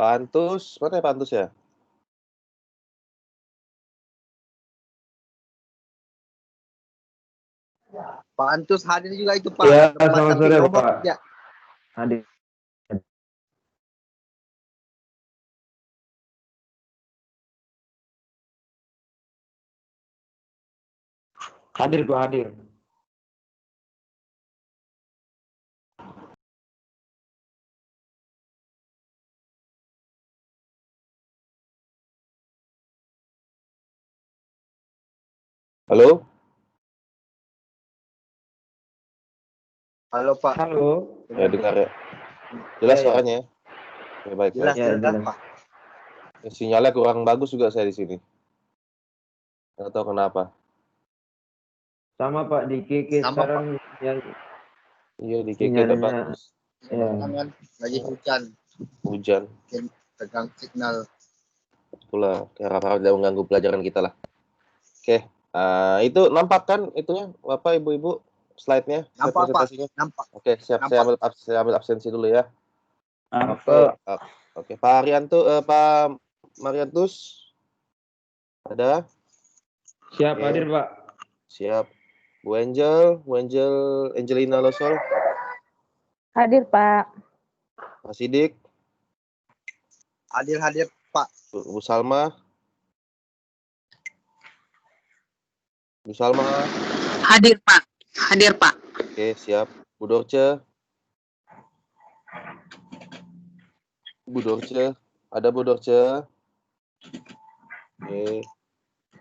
Pak Antus, mana ya Pak Antus ya? Pak Antus hadir juga itu Pak. Iya, Tempat selamat tapi sore nomor Pak. tidak. Hadir. Hadir Pak, hadir. Halo? Halo Pak. Halo. Ya dengar ya. Jelas Ya, ya. suaranya ya? Ya, baik. Jelas Ya, jelas jelas. Pak. Ya, sinyalnya kurang bagus juga saya di sini. Nggak tahu kenapa. Sama Pak di KK Sama, sekarang yang Iya di KK udah sinyalnya. bagus. Ya. Jangan lagi hujan. Hujan. Mungkin tegang signal. Itulah harap-harap tidak mengganggu pelajaran kita lah. Oke. Itu nampak kan itunya Bapak Ibu-ibu slide-nya, Nampak Pak. presentasinya? Nampak. Oke, siap. Nampak. Saya ambil absensi dulu ya. Apa? Oke. Pak Mariantus ada? Siap Oke. hadir Pak. Siap. Bu Angelina Losol, Hadir, Pak. Pak Sidik, Hadir Pak. Bu Salma. Bu Salma. Hadir, Pak. Hadir, Pak. Oke, siap. Bu Dorce. Ada Bu Dorce. Oke.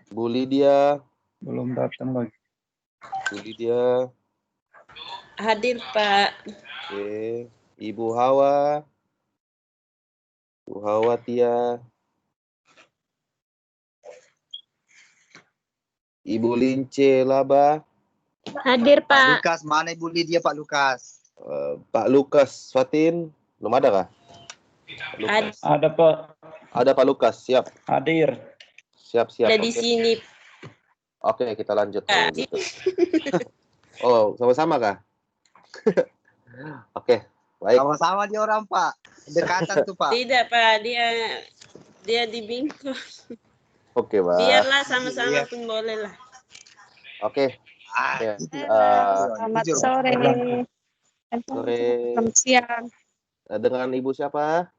Bu Lydia. Belum datang lagi. Bu Lydia. Hadir, Pak. Oke. Ibu Hawa. Bu Hawa Tia. Ibu Lince Laba. Hadir, Pak Pak. Lukas, mana Ibu Lydia Pak Lukas? Pak Lukas Fatin. Belum ada kah? Lukas. Ada Pak, Ada Pak Lukas, siap. hadir. Siap. Ada di Oke. sini, Oke, kita lanjut. Pak. Gitu. Oh, sama-sama kah? Oke, baik. Sama-sama dia orang Pak. Dekatan tuh Pak. Tidak, Pak. Dia di Bingko. Oke, Pak. Biarlah sama-sama Iya. pun boleh lah. Oke. Ah, Oke. gitu. Selamat Jujur. sore. Sore. Selamat siang. Dengan Ibu siapa?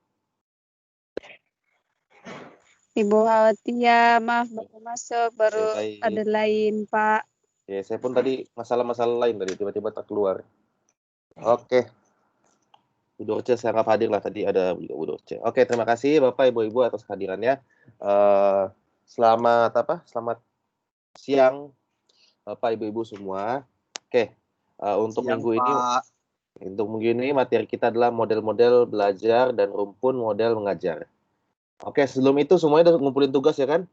Ibu Hawatia, maaf baru masuk, baru Oke, baik. ada lain, Pak. Ya, saya pun tadi masalah-masalah lain tadi tiba-tiba tak keluar. Oke. Bu Dorce saya anggap hadir lah, tadi ada juga Bu Dorce. Oke, terima kasih Bapak Ibu atas kehadirannya. Selamat siang Bapak Ibu semua. Oke. Untuk Siang, minggu ini Pak. materi kita adalah model-model belajar dan rumpun model mengajar. Oke, sebelum itu semuanya udah ngumpulin tugas ya kan?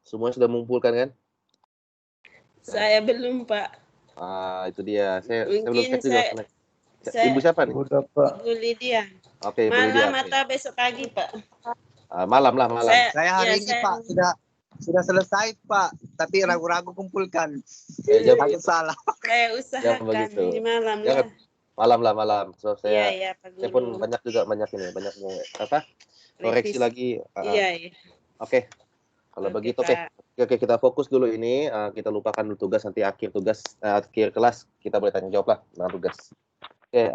Semuanya sudah mengumpulkan kan? Saya belum, Pak. Itu dia. Saya belum Mungkin cek juga. Ibu siapa nih? Udah Pak. Ibu Lydia. Oke, Ibu Lydia. Malam atau besok pagi, Pak? Malam. Saya hari ini Pak sudah selesai Pak, tapi ragu-ragu kumpulkan. Jam Takut salah. Saya usahakan begitu. ini malam Jangan. lah. Malam. So Iya, Pak saya pun Guru. banyak mau koreksi Revisi. lagi. Iya. Oke. Kalau Oke, begitu Pak. Oke, kita fokus dulu ini. Kita lupakan dulu tugas, nanti akhir kelas kita boleh tanya jawab lah dengan tugas. Oke,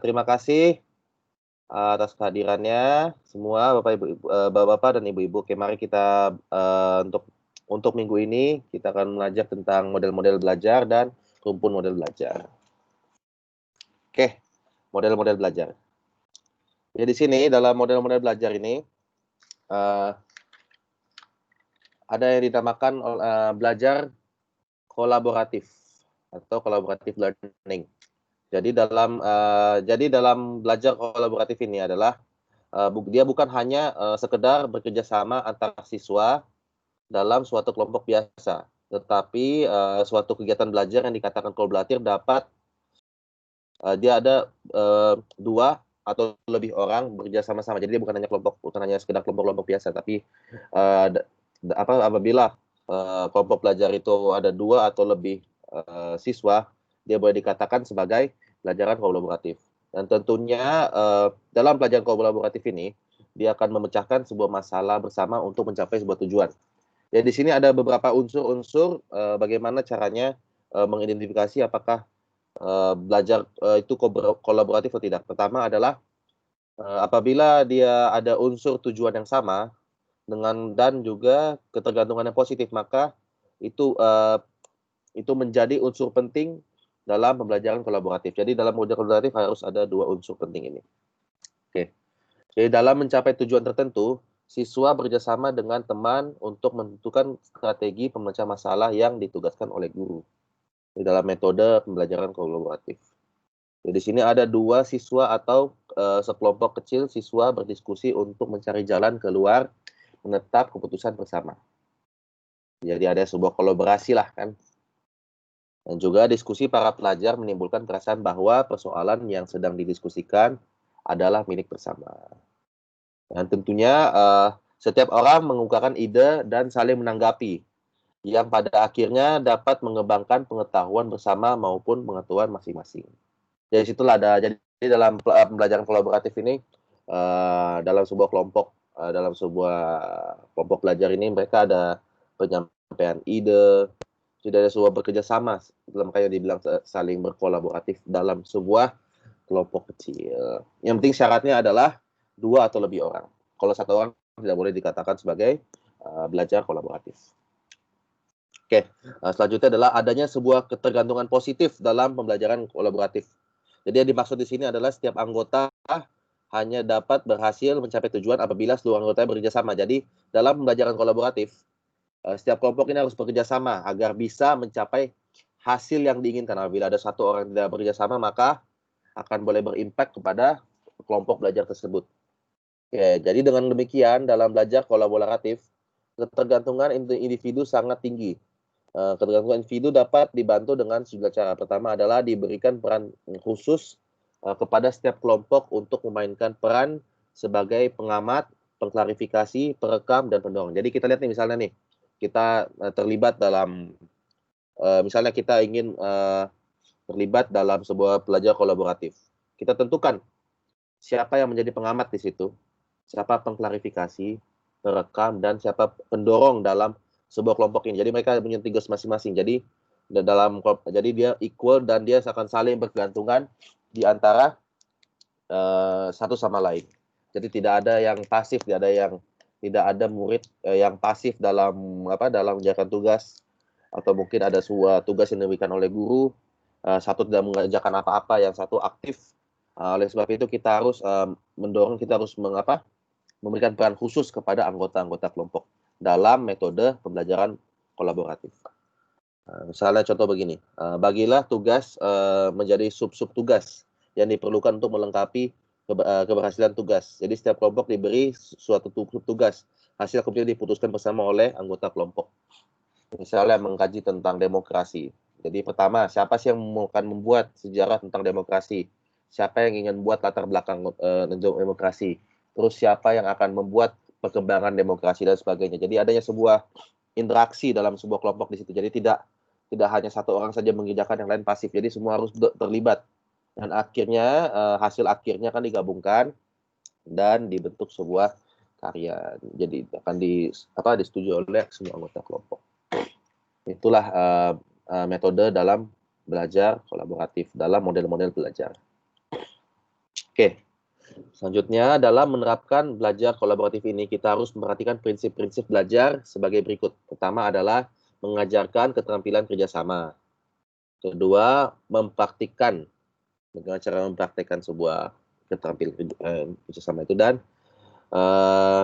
terima kasih atas kehadirannya semua Bapak dan Ibu-ibu. Oke, mari kita untuk minggu ini kita akan belajar tentang model-model belajar dan rumpun model belajar. Oke, model-model belajar. Ya, di sini dalam model-model belajar ini ada yang dinamakan belajar kolaboratif atau collaborative learning. Jadi dalam belajar kolaboratif ini adalah dia bukan hanya sekedar bekerja sama antar siswa dalam suatu kelompok biasa, tetapi suatu kegiatan belajar yang dikatakan kolaboratif dapat dia ada 2 atau lebih orang bekerja sama-sama. Jadi dia bukan hanya sekedar kelompok-kelompok biasa, tapi apabila kelompok belajar itu ada 2 atau lebih siswa, dia boleh dikatakan sebagai pelajaran kolaboratif. Dan tentunya dalam pelajaran kolaboratif ini dia akan memecahkan sebuah masalah bersama untuk mencapai sebuah tujuan. Jadi di sini ada beberapa unsur-unsur bagaimana caranya mengidentifikasi apakah belajar itu kolaboratif atau tidak. Pertama adalah apabila dia ada unsur tujuan yang sama dan juga ketergantungan yang positif, maka itu menjadi unsur penting dalam pembelajaran kolaboratif. Jadi dalam model kolaboratif harus ada 2 unsur penting ini. Oke. Jadi dalam mencapai tujuan tertentu, siswa bekerjasama dengan teman untuk menentukan strategi pemecah masalah yang ditugaskan oleh guru. Di dalam metode pembelajaran kolaboratif. Jadi di sini ada 2 siswa atau sekelompok kecil siswa berdiskusi untuk mencari jalan keluar, menetap keputusan bersama. Jadi ada sebuah kolaborasi lah kan. Dan juga diskusi para pelajar menimbulkan perasaan bahwa persoalan yang sedang didiskusikan adalah milik bersama. Dan tentunya setiap orang mengungkapkan ide dan saling menanggapi, yang pada akhirnya dapat mengembangkan pengetahuan bersama maupun pengetahuan masing-masing. Jadi situlah jadi dalam pembelajaran kolaboratif ini dalam sebuah kelompok belajar ini mereka ada penyampaian ide, sudah ada sebuah bekerja sama, dalam kayak dibilang saling berkolaboratif dalam sebuah kelompok kecil. Yang penting syaratnya adalah 2 atau lebih orang. Kalau 1 orang tidak boleh dikatakan sebagai belajar kolaboratif. Oke, selanjutnya adalah adanya sebuah ketergantungan positif dalam pembelajaran kolaboratif. Jadi yang dimaksud di sini adalah setiap anggota hanya dapat berhasil mencapai tujuan apabila seluruh anggota bekerja sama. Jadi dalam pembelajaran kolaboratif, setiap kelompok ini harus bekerja sama agar bisa mencapai hasil yang diinginkan. Apabila ada 1 orang yang tidak bekerja sama, maka akan boleh berimpact kepada kelompok belajar tersebut. Oke, jadi dengan demikian dalam belajar kolaboratif, ketergantungan individu sangat tinggi. Ketergantungan individu dapat dibantu dengan sejumlah cara. Pertama adalah diberikan peran khusus kepada setiap kelompok untuk memainkan peran sebagai pengamat, pengklarifikasi, perekam, dan pendorong. Jadi kita lihat nih misalnya nih, kita terlibat dalam, misalnya kita ingin terlibat dalam sebuah belajar kolaboratif. Kita tentukan siapa yang menjadi pengamat di situ, siapa pengklarifikasi, perekam, dan siapa pendorong dalam sebuah kelompok ini. Jadi mereka punya tugas masing-masing. Jadi dia equal dan dia akan saling bergantungan di antara satu sama lain. Jadi tidak ada yang pasif, tidak ada murid yang pasif dalam mengerjakan tugas, atau mungkin ada sebuah tugas yang diberikan oleh guru, satu tidak mengerjakan apa-apa, yang satu aktif. Oleh sebab itu kita harus mendorong, kita harus memberikan peran khusus kepada anggota-anggota kelompok dalam metode pembelajaran kolaboratif. Misalnya contoh begini, bagilah tugas menjadi sub-sub tugas yang diperlukan untuk melengkapi keberhasilan tugas. Jadi setiap kelompok diberi suatu tugas, hasil kemudian diputuskan bersama oleh anggota kelompok. Misalnya mengkaji tentang demokrasi. Jadi pertama, siapa sih yang akan membuat sejarah tentang demokrasi? Siapa yang ingin membuat latar belakang demokrasi? Terus siapa yang akan membuat perkembangan demokrasi dan sebagainya. Jadi adanya sebuah interaksi dalam sebuah kelompok di situ. Jadi tidak hanya 1 orang saja mengerjakan, yang lain pasif. Jadi semua harus terlibat. Dan akhirnya hasil akhirnya kan digabungkan dan dibentuk sebuah karya. Jadi akan disetujui oleh semua anggota kelompok. Itulah metode dalam belajar kolaboratif dalam model-model belajar. Oke. Selanjutnya, dalam menerapkan belajar kolaboratif ini, kita harus memperhatikan prinsip-prinsip belajar sebagai berikut. Pertama adalah mengajarkan keterampilan kerjasama. Kedua, mempraktikkan. Bagaimana cara mempraktikkan sebuah keterampilan kerjasama itu. Dan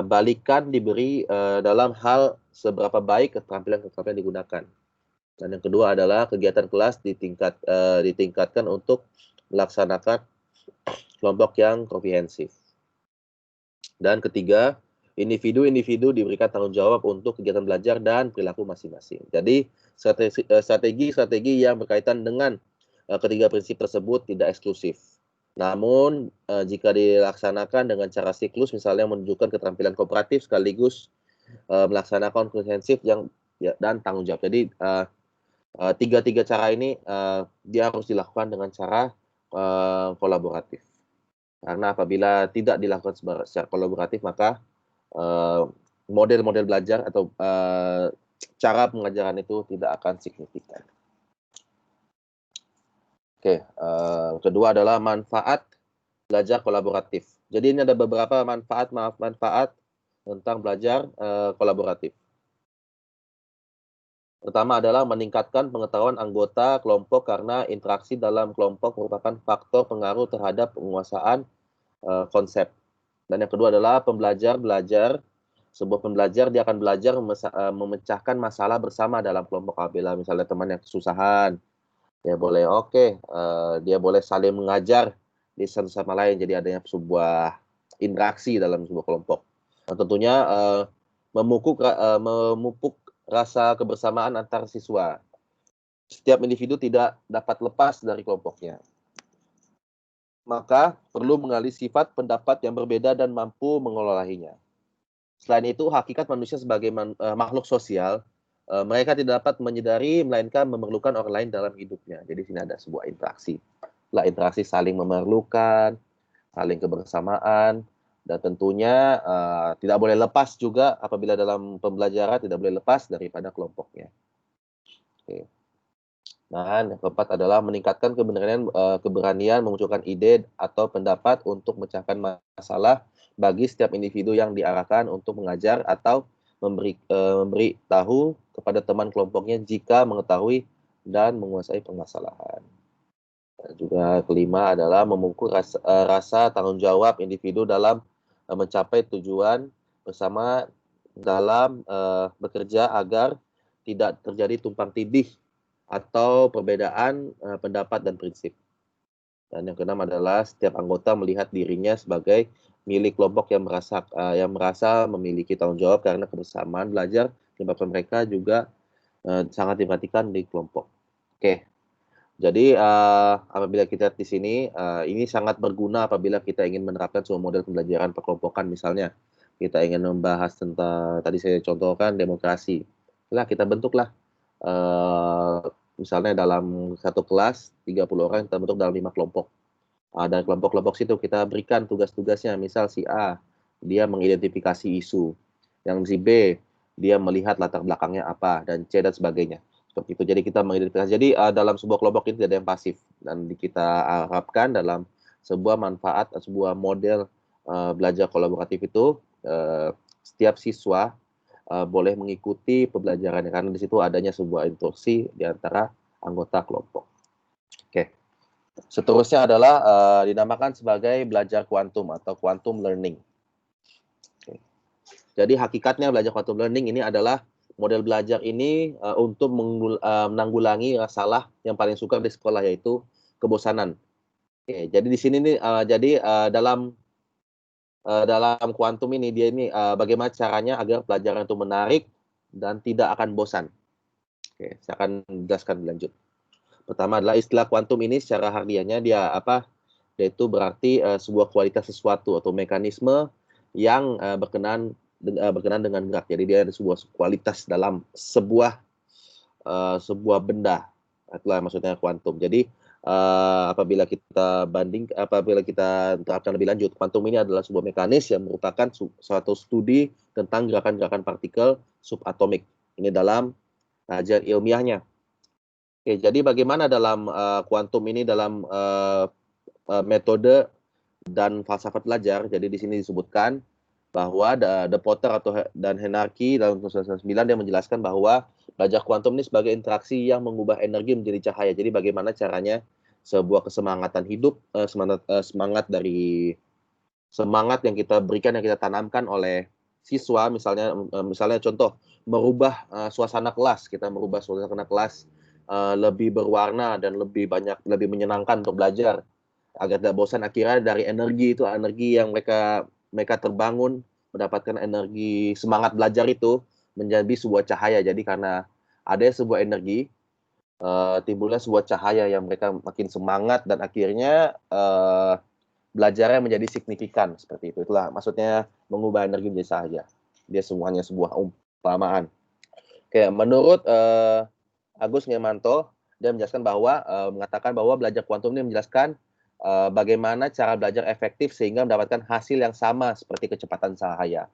balikan diberi dalam hal seberapa baik keterampilan digunakan. Dan yang kedua adalah kegiatan kelas ditingkatkan untuk melaksanakan kelompok yang komprehensif. Dan ketiga, individu-individu diberikan tanggung jawab untuk kegiatan belajar dan perilaku masing-masing. Jadi strategi yang berkaitan dengan ketiga prinsip tersebut tidak eksklusif. Namun jika dilaksanakan dengan cara siklus, misalnya menunjukkan keterampilan kooperatif sekaligus melaksanakan komprehensif dan tanggung jawab. Jadi tiga cara ini dia harus dilakukan dengan cara kolaboratif. Karena apabila tidak dilakukan secara kolaboratif, maka model-model belajar atau cara pengajaran itu tidak akan signifikan. Oke, kedua adalah manfaat belajar kolaboratif. Jadi ini ada beberapa manfaat tentang belajar kolaboratif. Pertama adalah meningkatkan pengetahuan anggota kelompok karena interaksi dalam kelompok merupakan faktor pengaruh terhadap penguasaan konsep. Dan yang kedua adalah pembelajar. Sebuah pembelajar dia akan belajar memecahkan masalah bersama dalam kelompok. Apabila misalnya teman yang kesusahan, dia boleh dia boleh saling mengajar di satu sama lain. Jadi adanya sebuah interaksi dalam sebuah kelompok. Dan tentunya memupuk rasa kebersamaan antar siswa. Setiap individu tidak dapat lepas dari kelompoknya. Maka perlu mengenali sifat pendapat yang berbeda dan mampu mengelolanya. Selain itu, hakikat manusia sebagai makhluk sosial, mereka tidak dapat menyadari melainkan memerlukan orang lain dalam hidupnya. Jadi sini ada sebuah interaksi. Interaksi saling memerlukan, saling kebersamaan, dan tentunya tidak boleh lepas juga apabila dalam pembelajaran tidak boleh lepas daripada kelompoknya. Oke. Dan yang keempat adalah meningkatkan keberanian memunculkan ide atau pendapat untuk memecahkan masalah bagi setiap individu yang diarahkan untuk mengajar atau memberi tahu kepada teman kelompoknya jika mengetahui dan menguasai permasalahan. Dan juga kelima adalah memupuk rasa tanggung jawab individu dalam mencapai tujuan bersama dalam bekerja agar tidak terjadi tumpang tindih atau perbedaan pendapat dan prinsip. Dan yang keenam adalah setiap anggota melihat dirinya sebagai milik kelompok yang merasa memiliki tanggung jawab karena kebersamaan belajar menyebabkan mereka juga sangat diperhatikan di kelompok. Oke. Jadi apabila kita lihat di sini, ini sangat berguna apabila kita ingin menerapkan sebuah model pembelajaran perkelompokan. Misalnya kita ingin membahas tentang, tadi saya contohkan demokrasi. Kita bentuklah misalnya dalam satu kelas 30 orang kita bentuk dalam 5 kelompok. Dan kelompok-kelompok situ kita berikan tugas-tugasnya. Misal si A, dia mengidentifikasi isu. Yang si B, dia melihat latar belakangnya apa, dan C dan sebagainya. Seperti itu. Jadi kita mengidentifikasi. Jadi dalam sebuah kelompok ini tidak ada yang pasif. Dan kita harapkan dalam sebuah manfaat, sebuah model belajar kolaboratif itu, setiap siswa boleh mengikuti pembelajarannya karena di situ adanya sebuah interaksi di antara anggota kelompok. Oke. Seterusnya adalah dinamakan sebagai belajar kuantum atau quantum learning. Oke. Jadi hakikatnya belajar quantum learning ini adalah model belajar ini untuk menanggulangi masalah yang paling sukar di sekolah, yaitu kebosanan. Oke. Jadi di sini nih dalam kuantum ini bagaimana caranya agar pelajaran itu menarik dan tidak akan bosan. Oke, saya akan jelaskan lanjut. Pertama adalah istilah kuantum ini secara harfiahnya dia apa? Yaitu berarti sebuah kualitas sesuatu atau mekanisme yang berkenaan dengan gerak. Jadi dia ada sebuah kualitas dalam sebuah benda. Itulah maksudnya kuantum. Jadi apabila kita terapkan lebih lanjut, kuantum ini adalah sebuah mekanis yang merupakan suatu studi tentang gerakan-gerakan partikel subatomik. Ini dalam ajar ilmiahnya. Oke, jadi bagaimana dalam kuantum ini dalam metode dan falsafat belajar? Jadi di sini disebutkan bahwa De Potter dan Hennarki dalam 1999 dia menjelaskan bahwa belajar kuantum ini sebagai interaksi yang mengubah energi menjadi cahaya. Jadi bagaimana caranya sebuah kesemangatan hidup, semangat yang kita berikan, yang kita tanamkan oleh siswa, misalnya contoh merubah suasana kelas, kita merubah suasana kelas lebih berwarna dan lebih menyenangkan untuk belajar agar tidak bosan. Akhirnya dari energi yang mereka terbangun, mendapatkan energi semangat belajar itu menjadi sebuah cahaya. Jadi karena ada sebuah energi, timbulnya sebuah cahaya yang mereka makin semangat dan akhirnya belajarnya menjadi signifikan. Seperti itu. Itulah maksudnya mengubah energi menjadi cahaya. Dia semuanya sebuah umpamaan. Oke, menurut Agus Nirmanto, dia menjelaskan mengatakan bahwa belajar kuantum ini menjelaskan bagaimana cara belajar efektif sehingga mendapatkan hasil yang sama seperti kecepatan cahaya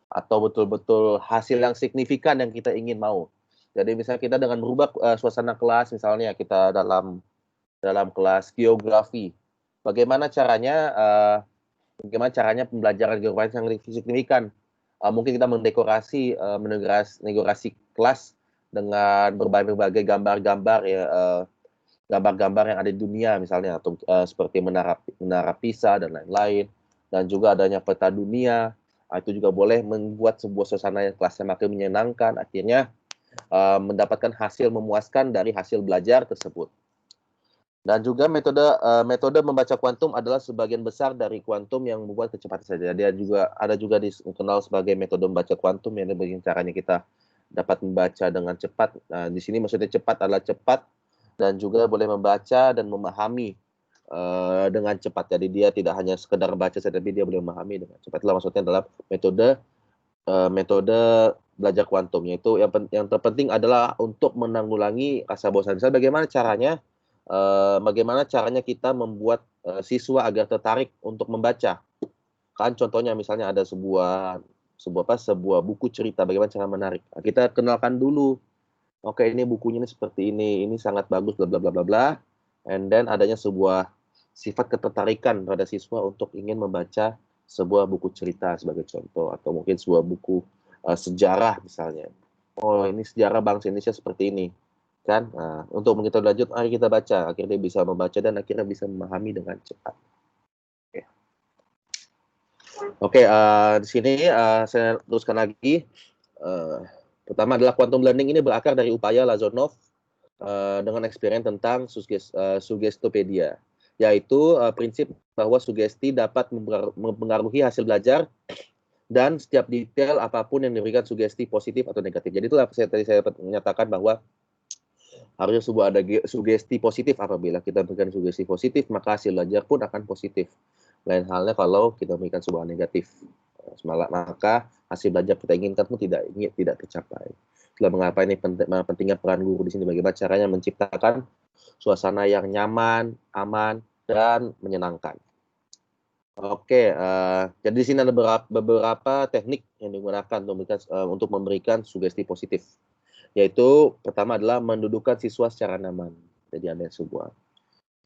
atau betul-betul hasil yang signifikan yang kita ingin mau. Jadi misalnya kita dengan merubah suasana kelas, misalnya kita dalam kelas geografi, bagaimana caranya pembelajaran geografi yang signifikan? Mungkin kita mendekorasi kelas dengan berbagai gambar-gambar ya, gambar-gambar yang ada di dunia misalnya, atau seperti menara Pisa dan lain-lain, dan juga adanya peta dunia. Itu juga boleh membuat sebuah suasana kelas yang makin menyenangkan, akhirnya mendapatkan hasil memuaskan dari hasil belajar tersebut. Dan juga metode membaca kuantum adalah sebagian besar dari kuantum yang membuat kecepatan saja. Dia juga dikenal sebagai metode membaca kuantum, yang bagaimana caranya kita dapat membaca dengan cepat. Nah, di sini maksudnya cepat adalah cepat dan juga boleh membaca dan memahami dengan cepat. Jadi dia tidak hanya sekedar baca saja, tapi dia boleh memahami dengan cepat. Itulah maksudnya dalam metode belajar kuantum, yaitu yang terpenting adalah untuk menanggulangi rasa bosan. Misalnya bagaimana caranya kita membuat siswa agar tertarik untuk membaca. Kan contohnya misalnya ada sebuah buku cerita, bagaimana cara menarik. Nah, kita kenalkan dulu. Oke, ini bukunya ini seperti ini sangat bagus, bla bla bla bla bla. And then adanya sebuah sifat ketertarikan pada siswa untuk ingin membaca sebuah buku cerita sebagai contoh, atau mungkin sebuah buku sejarah misalnya. Oh, ini sejarah bangsa Indonesia seperti ini, kan? Nah, untuk kita lanjut, mari kita baca. Akhirnya bisa membaca dan akhirnya bisa memahami dengan cepat. Oke, di sini saya teruskan lagi. Pertama adalah quantum learning ini berakar dari upaya Lazarov dengan eksperimen tentang sugestopedia, yaitu prinsip bahwa sugesti dapat mempengaruhi hasil belajar dan setiap detail apapun yang diberikan sugesti positif atau negatif. Jadi itulah tadi saya menyatakan bahwa harusnya ada sugesti positif. Apabila kita berikan sugesti positif, maka hasil belajar pun akan positif. Lain halnya kalau kita berikan sebuah negatif, maka hasil belajar kita inginkan pun tidak tercapai. Itulah mengapa ini pentingnya peran guru di sini, bagaimana caranya menciptakan suasana yang nyaman, aman, dan menyenangkan. Oke, jadi di sini ada beberapa teknik yang digunakan untuk memberikan sugesti positif. Yaitu pertama adalah mendudukkan siswa secara nyaman. Jadi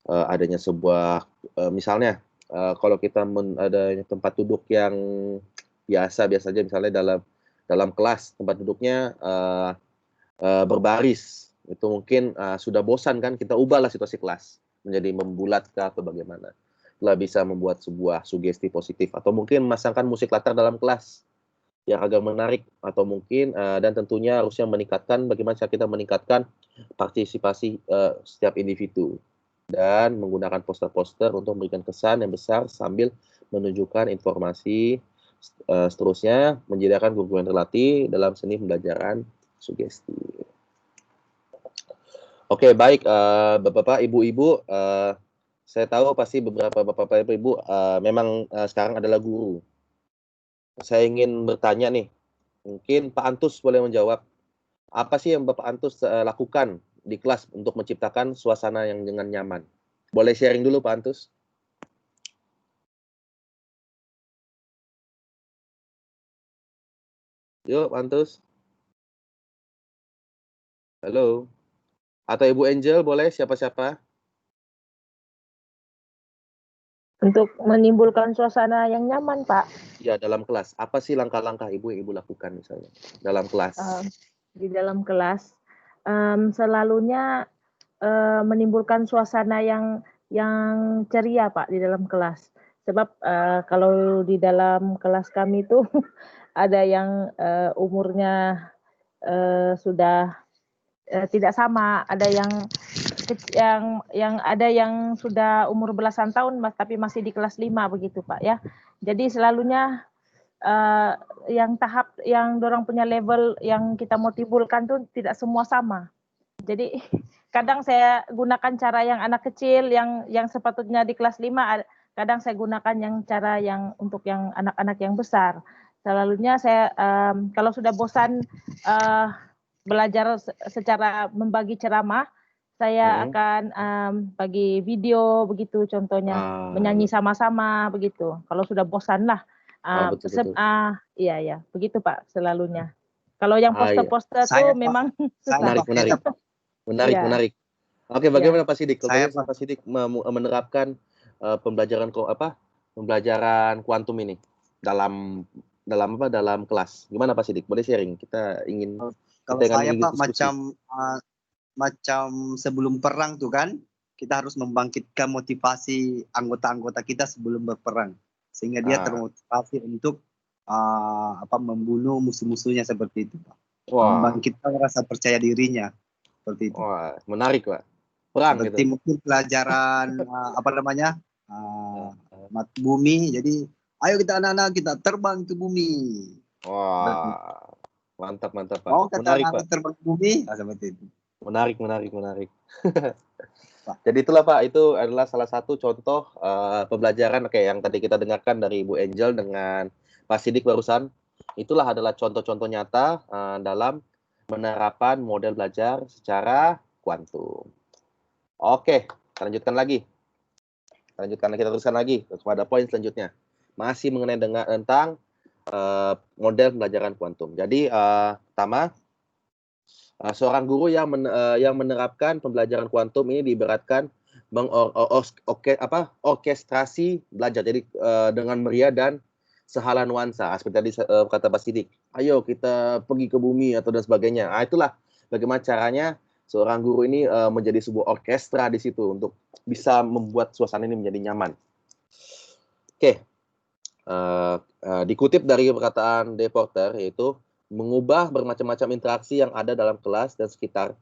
adanya sebuah misalnya kalau kita ada tempat duduk yang biasa aja, misalnya dalam kelas tempat duduknya berbaris, itu mungkin sudah bosan kan, kita ubahlah situasi kelas menjadi membulat atau bagaimana. Telah bisa membuat sebuah sugesti positif, atau mungkin memasangkan musik latar dalam kelas yang agak menarik, atau mungkin dan tentunya harusnya bagaimana cara kita meningkatkan partisipasi setiap individu, dan menggunakan poster-poster untuk memberikan kesan yang besar sambil menunjukkan informasi. Seterusnya menyediakan dokumen relasi dalam seni pembelajaran sugesti. Oke, baik, Bapak-bapak, Ibu-ibu, saya tahu pasti beberapa Bapak-bapak, Ibu memang sekarang adalah guru. Saya ingin bertanya nih, mungkin Pak Antus boleh menjawab, apa sih yang Bapak Antus lakukan di kelas untuk menciptakan suasana yang dengan nyaman? Boleh sharing dulu Pak Antus? Yuk, Pak Antus. Halo. Atau Ibu Angel, boleh siapa-siapa? Untuk menimbulkan suasana yang nyaman, Pak. Ya, dalam kelas. Apa sih langkah-langkah Ibu yang Ibu lakukan misalnya dalam kelas? Di dalam kelas, selalunya menimbulkan suasana yang ceria, Pak, di dalam kelas. Sebab kalau di dalam kelas kami itu ada yang umurnya sudah tidak sama, ada yang ada yang sudah umur belasan tahun tapi masih di kelas 5 begitu Pak ya. Jadi selalunya yang tahap yang dorang punya level yang kita mau timbulkan tuh tidak semua sama. Jadi kadang saya gunakan cara yang anak kecil yang sepatutnya di kelas 5, kadang saya gunakan yang cara yang untuk yang anak-anak yang besar. Selalunya saya kalau sudah bosan belajar secara membagi ceramah, saya akan bagi video begitu contohnya, menyanyi sama-sama begitu. Kalau sudah bosan lah. Betul. Iya, begitu Pak selalunya. Kalau yang poster-poster Saya, tuh Pak. memang susah. Menarik. Iya. Menarik. Oke, bagaimana Pak Sidik? Saya, Bagaimana Pak Sidik menerapkan pembelajaran kuantum ini dalam kelas? Gimana Pak Sidik? Boleh sharing? Kita ingin Kalau kita saya Pak diskusi. macam sebelum perang tuh kan, kita harus membangkitkan motivasi anggota-anggota kita sebelum berperang, sehingga dia termotivasi untuk membunuh musuh-musuhnya seperti itu Pak. Membangkitkan rasa percaya dirinya seperti itu. Wah, menarik Pak. Perang seperti gitu. mungkin pelajaran bumi. Jadi ayo kita anak-anak kita terbang ke bumi. Wah, mantap Pak. Mau kata Menarik anak Pak. terbang ke bumi? Seperti itu. Menarik. Jadi itulah Pak, itu adalah salah satu contoh pembelajaran yang tadi kita dengarkan dari Bu Angel dengan Pak Sidik barusan. Itulah adalah contoh-contoh nyata dalam penerapan model belajar secara kuantum. Oke, kita lanjutkan lagi. Kita teruskan lagi kepada poin selanjutnya. Masih mengenai tentang model pembelajaran kuantum. Jadi pertama, seorang guru yang menerapkan pembelajaran kuantum ini diibaratkan orkestrasi belajar. Jadi dengan meriah dan sehala nuansa. Seperti tadi kata Pak Sidik, ayo kita pergi ke bumi atau dan sebagainya. Itulah bagaimana caranya seorang guru ini menjadi sebuah orkestra di situ untuk bisa membuat suasana ini menjadi nyaman. Oke. Dikutip dari perkataan De Porter, yaitu mengubah bermacam-macam interaksi yang ada dalam kelas dan sekitar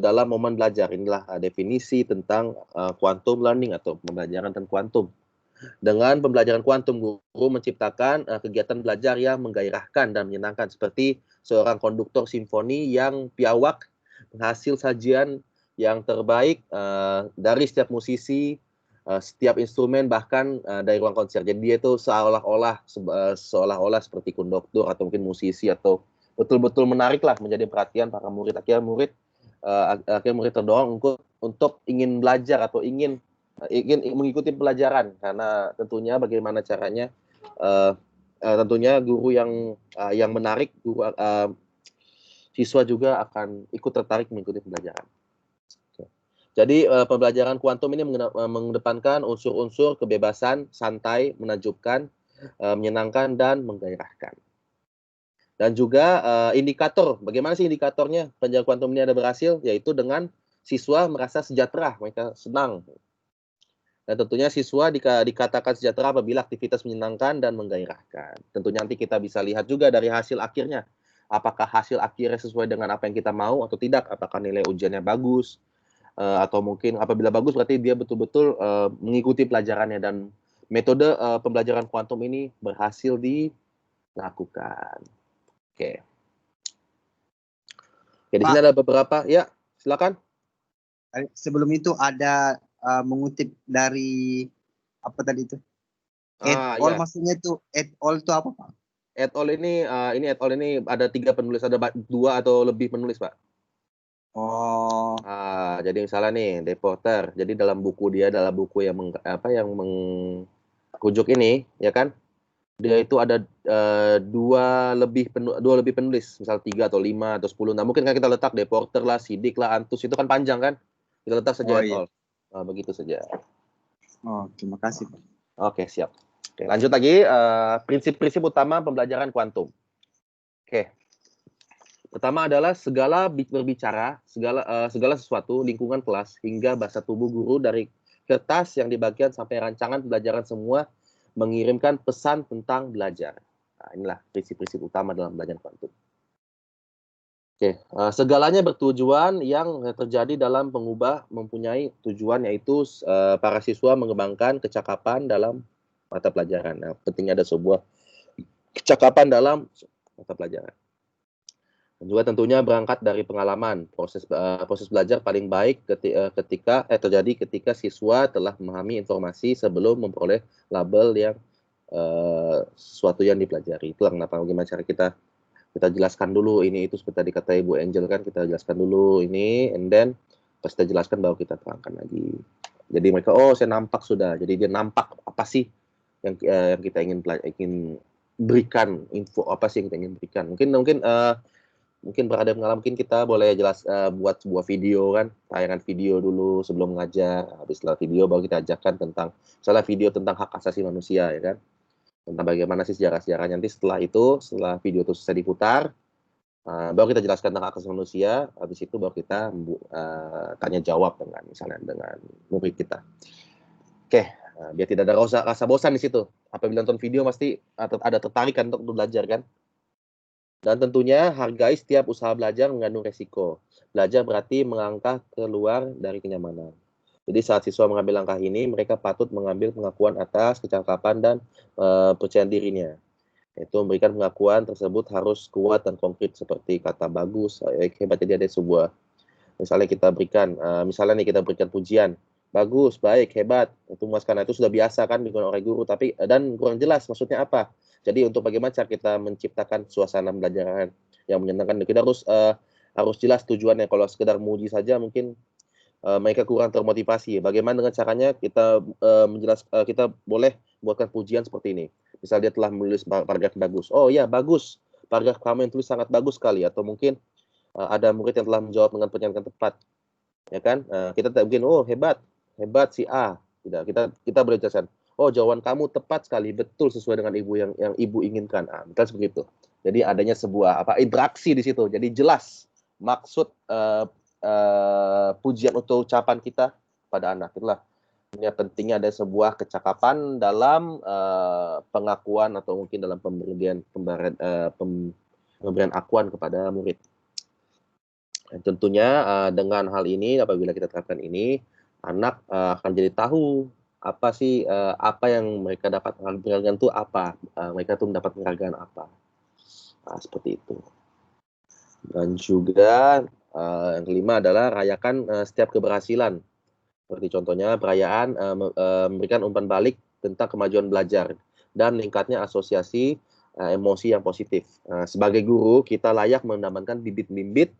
dalam momen belajar. Inilah definisi tentang quantum learning atau pembelajaran tentang kuantum. Dengan pembelajaran kuantum, guru menciptakan kegiatan belajar yang menggairahkan dan menyenangkan, seperti seorang konduktor simfoni yang piawak menghasil sajian yang terbaik dari setiap musisi, setiap instrumen, bahkan dari ruang konser. Jadi dia itu seolah-olah seperti konduktor atau mungkin musisi, atau betul-betul menariklah menjadi perhatian para murid. Akhirnya murid terdorong untuk ingin belajar atau ingin mengikuti pelajaran, karena tentunya bagaimana caranya tentunya guru yang menarik, siswa juga akan ikut tertarik mengikuti pembelajaran. Jadi pembelajaran kuantum ini mengedepankan unsur-unsur kebebasan, santai, menakjubkan, menyenangkan, dan menggairahkan. Dan juga indikator, bagaimana sih indikatornya pembelajaran kuantum ini ada berhasil, yaitu dengan siswa merasa sejahtera, mereka senang. Dan tentunya siswa dikatakan sejahtera apabila aktivitas menyenangkan dan menggairahkan. Tentunya nanti kita bisa lihat juga dari hasil akhirnya, apakah hasil akhirnya sesuai dengan apa yang kita mau atau tidak, apakah nilai ujiannya bagus, atau mungkin apabila bagus berarti dia betul-betul mengikuti pelajarannya, dan metode pembelajaran kuantum ini berhasil dilakukan. Oke. Di sini ada beberapa, ya silakan. Sebelum itu ada mengutip dari apa tadi itu? Et al, maksudnya itu et al itu apa Pak? Et al ini ada 3 penulis, ada 2 atau lebih penulis Pak. Jadi misalnya nih De Porter, jadi dalam buku yang mengrujuk ini, ya kan, dia itu ada 2 lebih penulis, misal 3 atau 5 atau 10. Nah mungkin kan kita letak De Porter lah, Sidik lah, Antus, itu kan panjang kan, kita letak saja et al. Begitu saja. Terima kasih Pak. Oke, siap. Oke, lanjut lagi, prinsip-prinsip utama pembelajaran kuantum. Oke. Pertama adalah segala sesuatu, lingkungan kelas, hingga bahasa tubuh guru, dari kertas yang dibagikan sampai rancangan pembelajaran, semua mengirimkan pesan tentang belajar. Nah, inilah prinsip-prinsip utama dalam belajar kuantum. Oke, segalanya bertujuan, yang terjadi dalam pengubah mempunyai tujuan, yaitu para siswa mengembangkan kecakapan dalam mata pelajaran. Nah, pentingnya ada sebuah kecakapan dalam mata pelajaran. Dan juga tentunya berangkat dari pengalaman. Proses belajar paling baik terjadi ketika siswa telah memahami informasi sebelum memperoleh label yang sesuatu yang dipelajari. Itulah kenapa bagaimana cara kita jelaskan dulu ini itu, seperti tadi kata Ibu Angel kan, kita jelaskan dulu ini, and then Pas kita jelaskan baru kita terangkan lagi. Jadi mereka, oh saya nampak sudah. Jadi dia nampak apa sih yang kita ingin berikan, info apa sih yang kita ingin berikan. Mungkin berada pengalaman, mungkin kita boleh buat sebuah video kan, tayangan video dulu sebelum mengajar. Habis setelah video baru kita ajarkan tentang, misalnya video tentang hak asasi manusia ya kan, tentang bagaimana sih sejarah-sejarahnya. Nanti setelah video itu selesai diputar, baru kita jelaskan tentang hak asasi manusia. Habis itu baru kita tanya jawab dengan murid kita. Oke, biar tidak ada rasa bosan di situ. Apabila nonton video pasti ada tertarikan untuk belajar kan. Dan tentunya hargai setiap usaha belajar mengandung resiko. Belajar berarti melangkah keluar dari kenyamanan. Jadi saat siswa mengambil langkah ini, mereka patut mengambil pengakuan atas kecakapan dan percaya dirinya. Itu memberikan pengakuan tersebut harus kuat dan konkret seperti kata bagus, hebat. Jadi ada sebuah, misalnya kita berikan pujian, bagus, baik, hebat, itu karena itu sudah biasa kan digunakan oleh guru, tapi dan kurang jelas maksudnya apa. Jadi untuk bagaimana cara kita menciptakan suasana pembelajaran yang menyenangkan, kita harus jelas tujuannya. Kalau sekedar muji saja mungkin mereka kurang termotivasi. Bagaimana dengan caranya kita kita boleh buatkan pujian seperti ini. Misal dia telah menulis paragraf bagus. Oh ya, bagus. Paragraf kamu yang tulis sangat bagus sekali. Atau mungkin ada murid yang telah menjawab dengan penyampaian tepat. Ya kan? Kita tidak mungkin, oh hebat si A. Tidak, kita boleh jelaskan. Oh, jawaban kamu tepat sekali, betul sesuai dengan ibu yang ibu inginkan. Bukan seperti itu. Jadi adanya sebuah interaksi di situ. Jadi jelas maksud pujian atau ucapan kita pada anak. Itulah ini pentingnya ada sebuah kecakapan dalam pengakuan atau mungkin dalam pemberian akuan kepada murid. Dan tentunya dengan hal ini, apabila kita terapkan ini, anak akan jadi tahu apa sih apa yang mereka dapat penghargaan itu apa, mereka tuh mendapat penghargaan apa, seperti itu. Dan juga yang kelima adalah rayakan setiap keberhasilan. Seperti contohnya perayaan memberikan umpan balik tentang kemajuan belajar dan meningkatnya asosiasi emosi yang positif. Sebagai guru kita layak mendapatkan bibit-bibit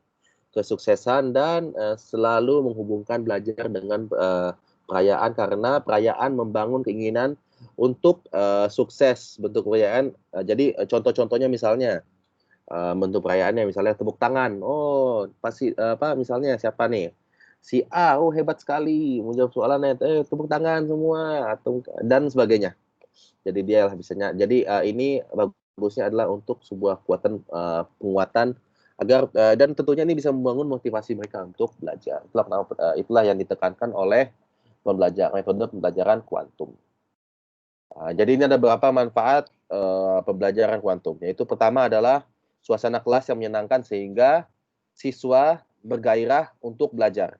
kesuksesan dan selalu menghubungkan belajar dengan perayaan, karena perayaan membangun keinginan untuk sukses. Bentuk perayaan, jadi contoh-contohnya misalnya bentuk perayaannya misalnya tepuk tangan. Oh pasti misalnya siapa nih, si A, oh hebat sekali menjawab soalannya, tepuk tangan semua dan sebagainya. Jadi dia lah bisanya. Jadi ini bagusnya adalah untuk sebuah penguatan agar dan tentunya ini bisa membangun motivasi mereka untuk belajar. Itulah yang ditekankan oleh metode pembelajaran kuantum. Jadi ini ada beberapa manfaat pembelajaran kuantum. Yaitu pertama adalah suasana kelas yang menyenangkan sehingga siswa bergairah untuk belajar.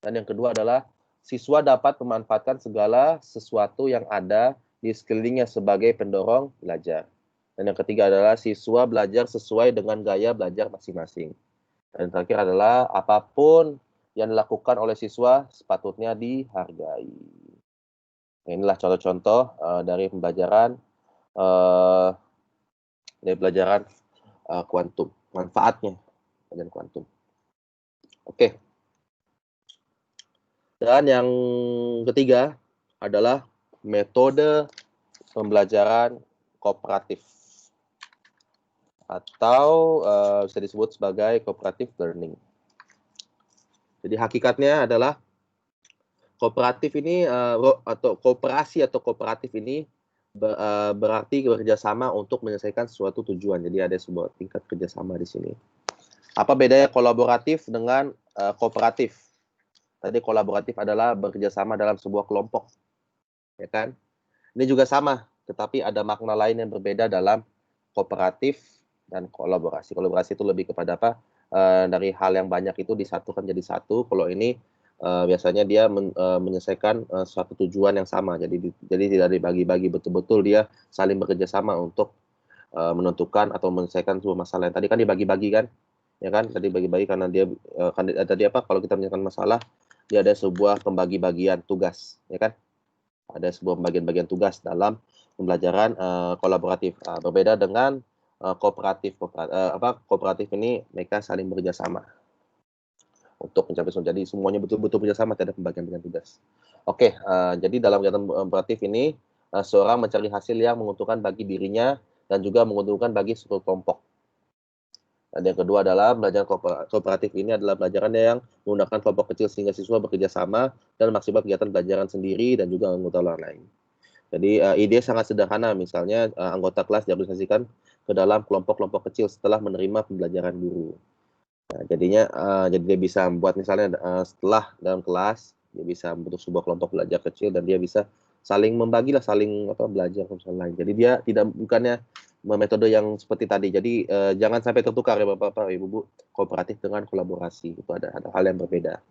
Dan yang kedua adalah siswa dapat memanfaatkan segala sesuatu yang ada di sekelilingnya sebagai pendorong belajar. Dan yang ketiga adalah siswa belajar sesuai dengan gaya belajar masing-masing. Dan yang terakhir adalah apapun yang dilakukan oleh siswa sepatutnya dihargai. Inilah contoh-contoh dari pembelajaran kuantum, manfaatnya pembelajaran kuantum. Oke. Dan yang ketiga adalah metode pembelajaran kooperatif atau bisa disebut sebagai cooperative learning. Jadi hakikatnya adalah kooperatif ini atau kooperasi atau kooperatif ini berarti bekerjasama untuk menyelesaikan suatu tujuan. Jadi ada sebuah tingkat kerjasama di sini. Apa bedanya kolaboratif dengan kooperatif? Tadi kolaboratif adalah bekerjasama dalam sebuah kelompok, ya kan? Ini juga sama, tetapi ada makna lain yang berbeda dalam kooperatif dan kolaborasi. Kolaborasi itu lebih kepada apa? Dari hal yang banyak itu disatukan jadi satu. Kalau ini biasanya dia menyelesaikan suatu tujuan yang sama. Jadi tidak dibagi-bagi, betul-betul dia saling bekerja sama untuk menentukan atau menyelesaikan sebuah masalah. Tadi kan dibagi-bagi kan, ya kan? Tadi bagi-bagi karena dia tadi apa? Kalau kita menyelesaikan masalah, dia ada sebuah pembagi-bagian tugas, ya kan? Ada sebuah pembagian-bagian tugas dalam pembelajaran kolaboratif. Berbeda dengan kooperatif. Kooperatif ini mereka saling bekerja sama. untuk mencapai tujuan. Jadi semuanya betul-betul bekerjasama, tidak pembagian tugas. Oke, jadi dalam kegiatan kooperatif ini seorang mencari hasil yang menguntungkan bagi dirinya dan juga menguntungkan bagi seluruh kelompok. Dan yang kedua adalah belajar kooperatif ini adalah pelajaran yang menggunakan kelompok kecil sehingga siswa bekerja sama dan maksimal kegiatan pelajaran sendiri dan juga anggota lain. Jadi ide sangat sederhana, misalnya anggota kelas diorganisasikan ke dalam kelompok-kelompok kecil setelah menerima pembelajaran guru. Nah, jadinya jadi dia bisa membuat misalnya setelah dalam kelas dia bisa membentuk sebuah kelompok belajar kecil dan dia bisa saling membagilah, saling belajar sama lain. Jadi dia bukannya metode yang seperti tadi. Jadi jangan sampai tertukar ya Bapak, Ibu, kooperatif dengan kolaborasi. Itu ada hal yang berbeda.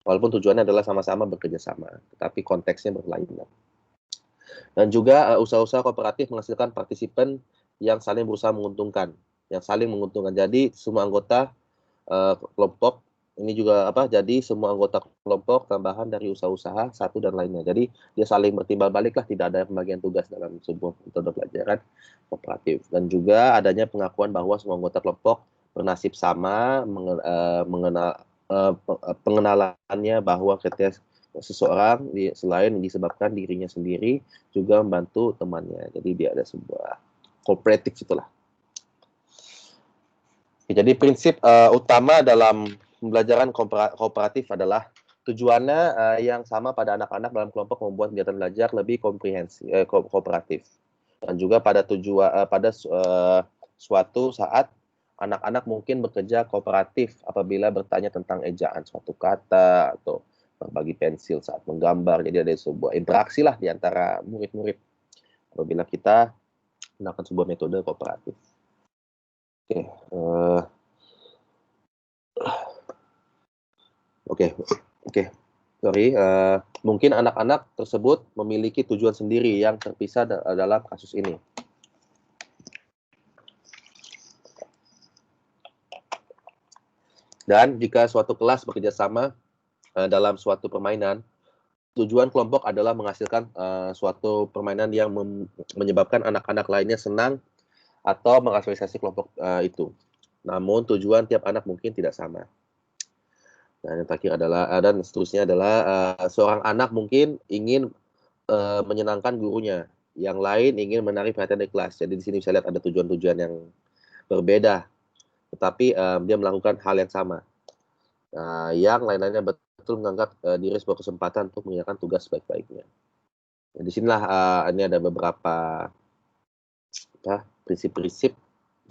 Walaupun tujuannya adalah sama-sama bekerja sama, tetapi konteksnya berlainan. Dan juga usaha-usaha kooperatif menghasilkan partisipan yang saling berusaha menguntungkan, Jadi semua anggota kelompok ini juga jadi semua anggota kelompok tambahan dari usaha-usaha satu dan lainnya. Jadi dia saling bertimbal balik lah, tidak ada pembagian tugas dalam sebuah metode pelajaran kooperatif. Dan juga adanya pengakuan bahwa semua anggota kelompok bernasib sama, pengenalannya bahwa ketika seseorang selain disebabkan dirinya sendiri juga membantu temannya. Jadi dia ada sebuah kooperatif itulah. Jadi prinsip utama dalam pembelajaran kooperatif adalah tujuannya yang sama pada anak-anak dalam kelompok membuat kegiatan belajar lebih komprehensif, kooperatif. Dan juga pada suatu saat anak-anak mungkin bekerja kooperatif apabila bertanya tentang ejaan suatu kata atau berbagi pensil saat menggambar. Jadi ada sebuah interaksi lah di antara murid-murid apabila kita menggunakan sebuah metode kooperatif. Oke. Sorry, mungkin anak-anak tersebut memiliki tujuan sendiri yang terpisah dalam kasus ini. Dan jika suatu kelas bekerja sama dalam suatu permainan, tujuan kelompok adalah menghasilkan suatu permainan yang menyebabkan anak-anak lainnya senang atau mengasosiasi kelompok itu. Namun tujuan tiap anak mungkin tidak sama. Dan yang terakhir adalah dan seterusnya adalah seorang anak mungkin ingin menyenangkan gurunya, yang lain ingin menarik perhatian dari kelas. Jadi di sini bisa lihat ada tujuan-tujuan yang berbeda, tetapi dia melakukan hal yang sama. Yang lain-lainnya betul menganggap diri sebuah kesempatan untuk mengerjakan tugas sebaik-baiknya. Nah, di sinilah ini ada beberapa prinsip-prinsip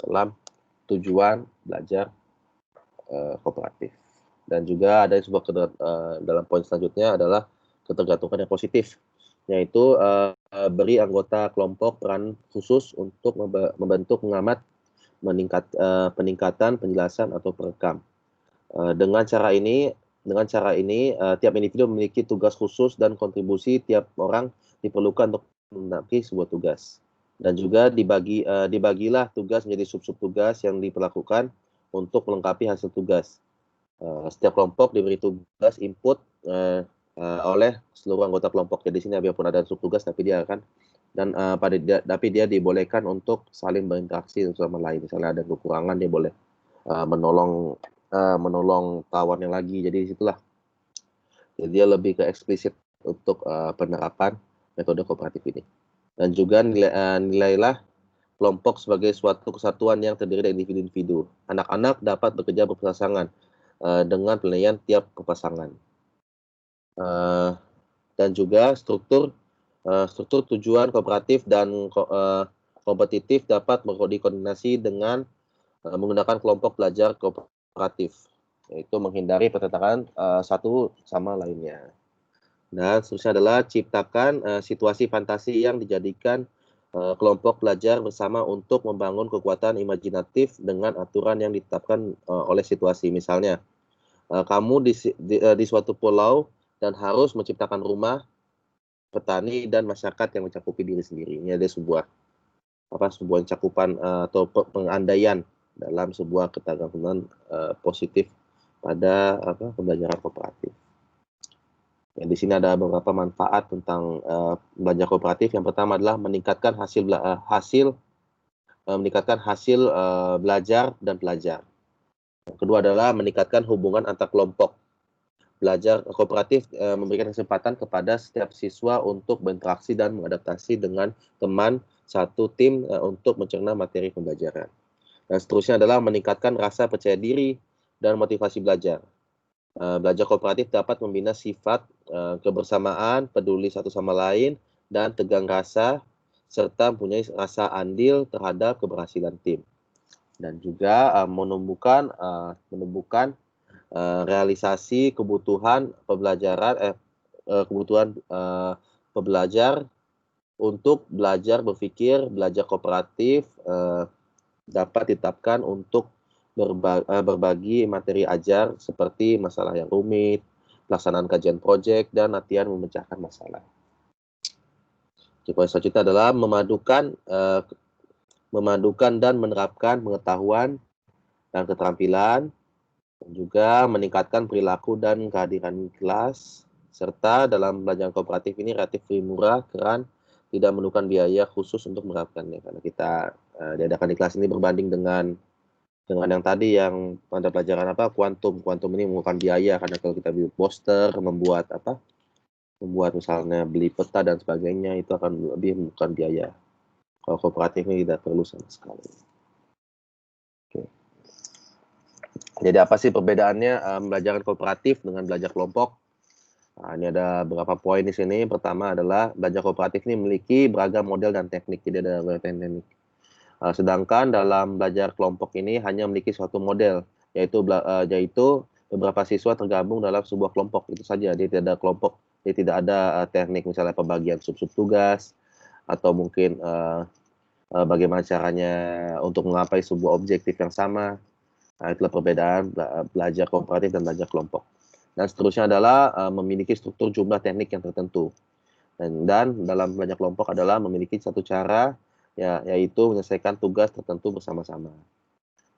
dalam tujuan belajar kooperatif. Dan juga ada sebuah dalam poin selanjutnya adalah ketergantungan yang positif, yaitu beri anggota kelompok peran khusus untuk membentuk pengamat peningkatan penjelasan atau perekam. Dengan cara ini tiap individu memiliki tugas khusus dan kontribusi tiap orang diperlukan untuk memenuhi sebuah tugas. Dan juga dibagilah tugas menjadi sub-sub tugas yang diperlakukan untuk melengkapi hasil tugas. Setiap kelompok diberi tugas input oleh seluruh anggota kelompok. Jadi di sini biarpun ada sub tugas, tapi dia dibolehkan untuk saling berinteraksi sama lain. Misalnya ada kekurangan, dia boleh menolong kawannya lagi. Jadi disitulah jadi dia lebih ke eksplisit untuk penerapan metode kooperatif ini. Dan juga nilailah kelompok sebagai suatu kesatuan yang terdiri dari individu-individu. Anak-anak dapat bekerja berpasangan dengan penilaian tiap pasangan. Dan juga struktur tujuan kooperatif dan kompetitif dapat dikoordinasi dengan menggunakan kelompok belajar kooperatif, yaitu menghindari pertentangan satu sama lainnya. Dan seterusnya adalah ciptakan situasi fantasi yang dijadikan kelompok belajar bersama untuk membangun kekuatan imajinatif dengan aturan yang ditetapkan oleh situasi. Misalnya, kamu di suatu pulau dan harus menciptakan rumah, petani, dan masyarakat yang mencakupi diri sendiri. Ini ada sebuah cakupan atau pengandaian dalam sebuah ketergantungan positif pada pembelajaran kooperatif. Di sini ada beberapa manfaat tentang belajar kooperatif. Yang pertama adalah meningkatkan hasil belajar dan pelajar. Yang kedua adalah meningkatkan hubungan antar kelompok. Belajar kooperatif memberikan kesempatan kepada setiap siswa untuk berinteraksi dan mengadaptasi dengan teman satu tim untuk mencerna materi pembelajaran. Dan seterusnya adalah meningkatkan rasa percaya diri dan motivasi belajar. Belajar kooperatif dapat membina sifat kebersamaan, peduli satu sama lain, dan tegang rasa, serta mempunyai rasa andil terhadap keberhasilan tim. Dan juga menumbuhkan realisasi kebutuhan pembelajaran pembelajar untuk belajar berpikir, belajar kooperatif dapat ditetapkan untuk berbagi materi ajar seperti masalah yang rumit, pelaksanaan kajian proyek, dan latihan memecahkan masalah. Poin selanjutnya adalah memadukan dan menerapkan pengetahuan dan keterampilan, dan juga meningkatkan perilaku dan kehadiran kelas, serta dalam belajar kooperatif ini relatif murah, keren, tidak memerlukan biaya khusus untuk menerapkannya, karena kita diadakan di kelas ini berbanding dengan yang tadi yang pada pelajaran kuantum ini memerlukan biaya, karena kalau kita buat poster, membuat misalnya beli peta dan sebagainya, itu akan lebih memerlukan biaya. Kalau kooperatif ini tidak perlu sama sekali. Oke. Jadi apa sih perbedaannya belajar kooperatif dengan belajar kelompok? Nah, ini ada beberapa poin di sini. Pertama adalah belajar kooperatif ini memiliki beragam model dan teknik. Jadi ada beberapa teknik. Sedangkan dalam belajar kelompok ini hanya memiliki suatu model, yaitu beberapa siswa tergabung dalam sebuah kelompok, itu saja. Dia tidak ada kelompok, dia tidak ada teknik misalnya pembagian sub-sub tugas, atau mungkin bagaimana caranya untuk menggapai sebuah objektif yang sama. Nah, itulah perbedaan belajar kooperatif dan belajar kelompok. Dan seterusnya adalah memiliki struktur jumlah teknik yang tertentu. Dan dalam belajar kelompok adalah memiliki satu cara, yaitu menyelesaikan tugas tertentu bersama-sama.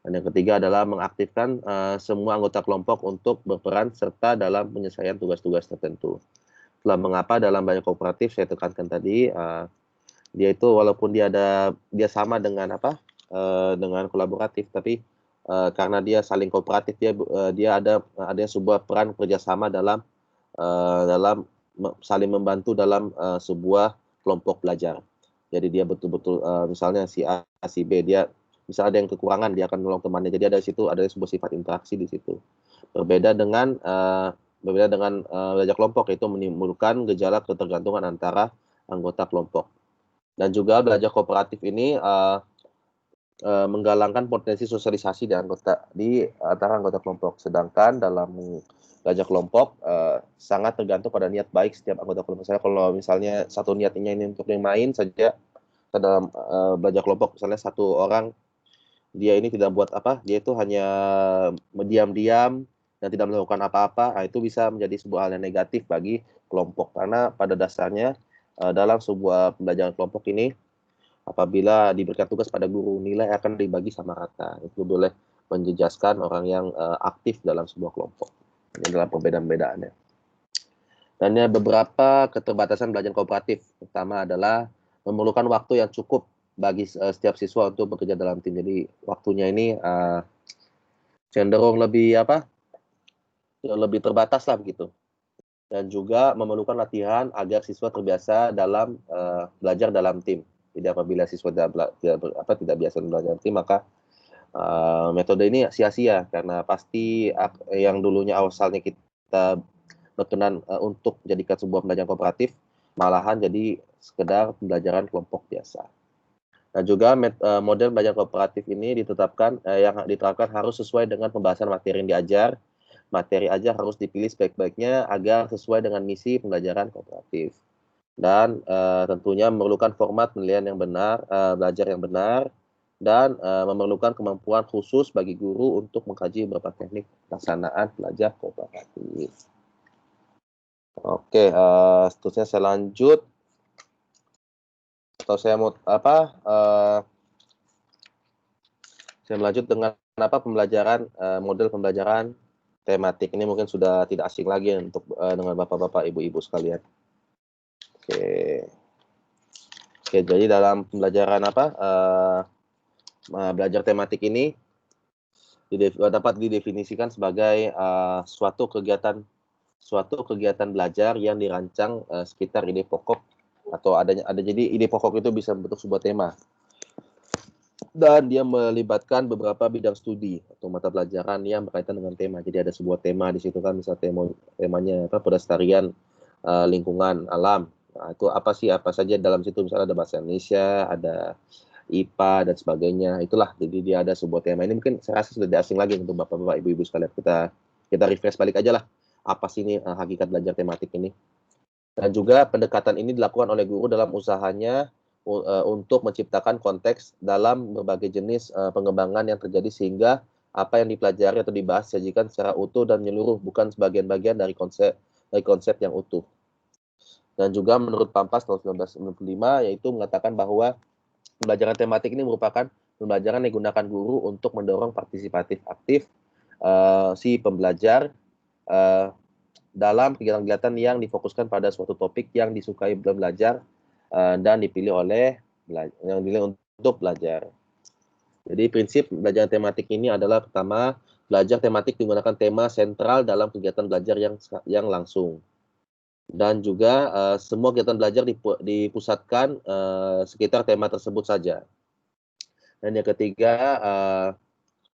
Dan yang ketiga adalah mengaktifkan semua anggota kelompok untuk berperan serta dalam penyelesaian tugas-tugas tertentu. Itulah mengapa dalam belajar kooperatif saya tekankan tadi, dia itu walaupun dia sama dengan dengan kolaboratif, tapi karena dia saling kooperatif, dia ada sebuah peran kerjasama dalam saling membantu dalam sebuah kelompok belajar. Jadi dia betul-betul misalnya si A, si B, dia misalnya ada yang kekurangan, dia akan menolong temannya. Jadi ada sebuah sifat interaksi di situ. Berbeda dengan belajar kelompok, itu menimbulkan gejala ketergantungan antara anggota kelompok. Dan juga belajar kooperatif ini menggalangkan potensi sosialisasi di antara anggota kelompok. Sedangkan dalam belajar kelompok sangat tergantung pada niat baik setiap anggota kelompok. Kalau misalnya satu niatnya ini untuk main saja, dalam belajar kelompok misalnya satu orang dia ini tidak buat dia itu hanya diam-diam dan tidak melakukan apa-apa, itu bisa menjadi sebuah hal yang negatif bagi kelompok, karena pada dasarnya dalam sebuah pembelajaran kelompok ini, apabila diberikan tugas pada guru, nilai akan dibagi sama rata. Itu boleh menjejaskan orang yang aktif dalam sebuah kelompok. Ini adalah perbedaan-perbedaannya. Dan ada beberapa keterbatasan belajar kooperatif. Pertama adalah memerlukan waktu yang cukup bagi setiap siswa untuk bekerja dalam tim. Jadi waktunya ini cenderung lebih terbatas lah begitu. Dan juga memerlukan latihan agar siswa terbiasa dalam belajar dalam tim. Jadi apabila siswa tidak biasa belajar tim, maka metode ini sia-sia, karena pasti yang dulunya asalnya kita berkenan untuk menjadikan sebuah pembelajaran kooperatif malahan jadi sekedar pembelajaran kelompok biasa. Nah, juga model belajar kooperatif ini yang diterapkan harus sesuai dengan pembahasan materi yang diajar. Materi ajar harus dipilih sebaik-baiknya agar sesuai dengan misi pembelajaran kooperatif. Dan tentunya memerlukan format penilaian yang benar, belajar yang benar, dan memerlukan kemampuan khusus bagi guru untuk mengkaji beberapa teknik pelaksanaan belajar kooperatif. Oke, seterusnya saya lanjut. Atau saya mau saya melanjut dengan pembelajaran model pembelajaran tematik. Ini mungkin sudah tidak asing lagi untuk dengan bapak-bapak, ibu-ibu sekalian. Oke, jadi dalam pembelajaran belajar tematik ini dapat didefinisikan sebagai suatu kegiatan belajar yang dirancang sekitar ide pokok atau jadi ide pokok itu bisa bentuk sebuah tema dan dia melibatkan beberapa bidang studi atau mata pelajaran yang berkaitan dengan tema. Jadi ada sebuah tema di situ kan, misalnya temanya pelestarian lingkungan alam. Nah, itu apa saja dalam situ, misalnya ada bahasa Indonesia, ada IPA dan sebagainya. Itulah, jadi dia ada sebuah tema. Ini mungkin saya rasa sudah tidak asing lagi untuk Bapak-bapak, Ibu-ibu sekalian. Kita refresh balik aja lah. Apa sih ini hakikat belajar tematik ini? Dan juga pendekatan ini dilakukan oleh guru dalam usahanya untuk menciptakan konteks dalam berbagai jenis pengembangan yang terjadi, sehingga apa yang dipelajari atau dibahas disajikan secara utuh dan menyeluruh, bukan sebagian-bagian dari konsep yang utuh. Dan juga menurut Pampas tahun 1995, yaitu mengatakan bahwa pembelajaran tematik ini merupakan pembelajaran yang digunakan guru untuk mendorong partisipatif aktif si pembelajar dalam kegiatan-kegiatan yang difokuskan pada suatu topik yang disukai belajar dan dipilih untuk belajar. Jadi prinsip belajar tematik ini adalah, pertama, belajar tematik menggunakan tema sentral dalam kegiatan belajar yang langsung. Dan juga semua kegiatan belajar dipusatkan sekitar tema tersebut saja. Dan yang ketiga,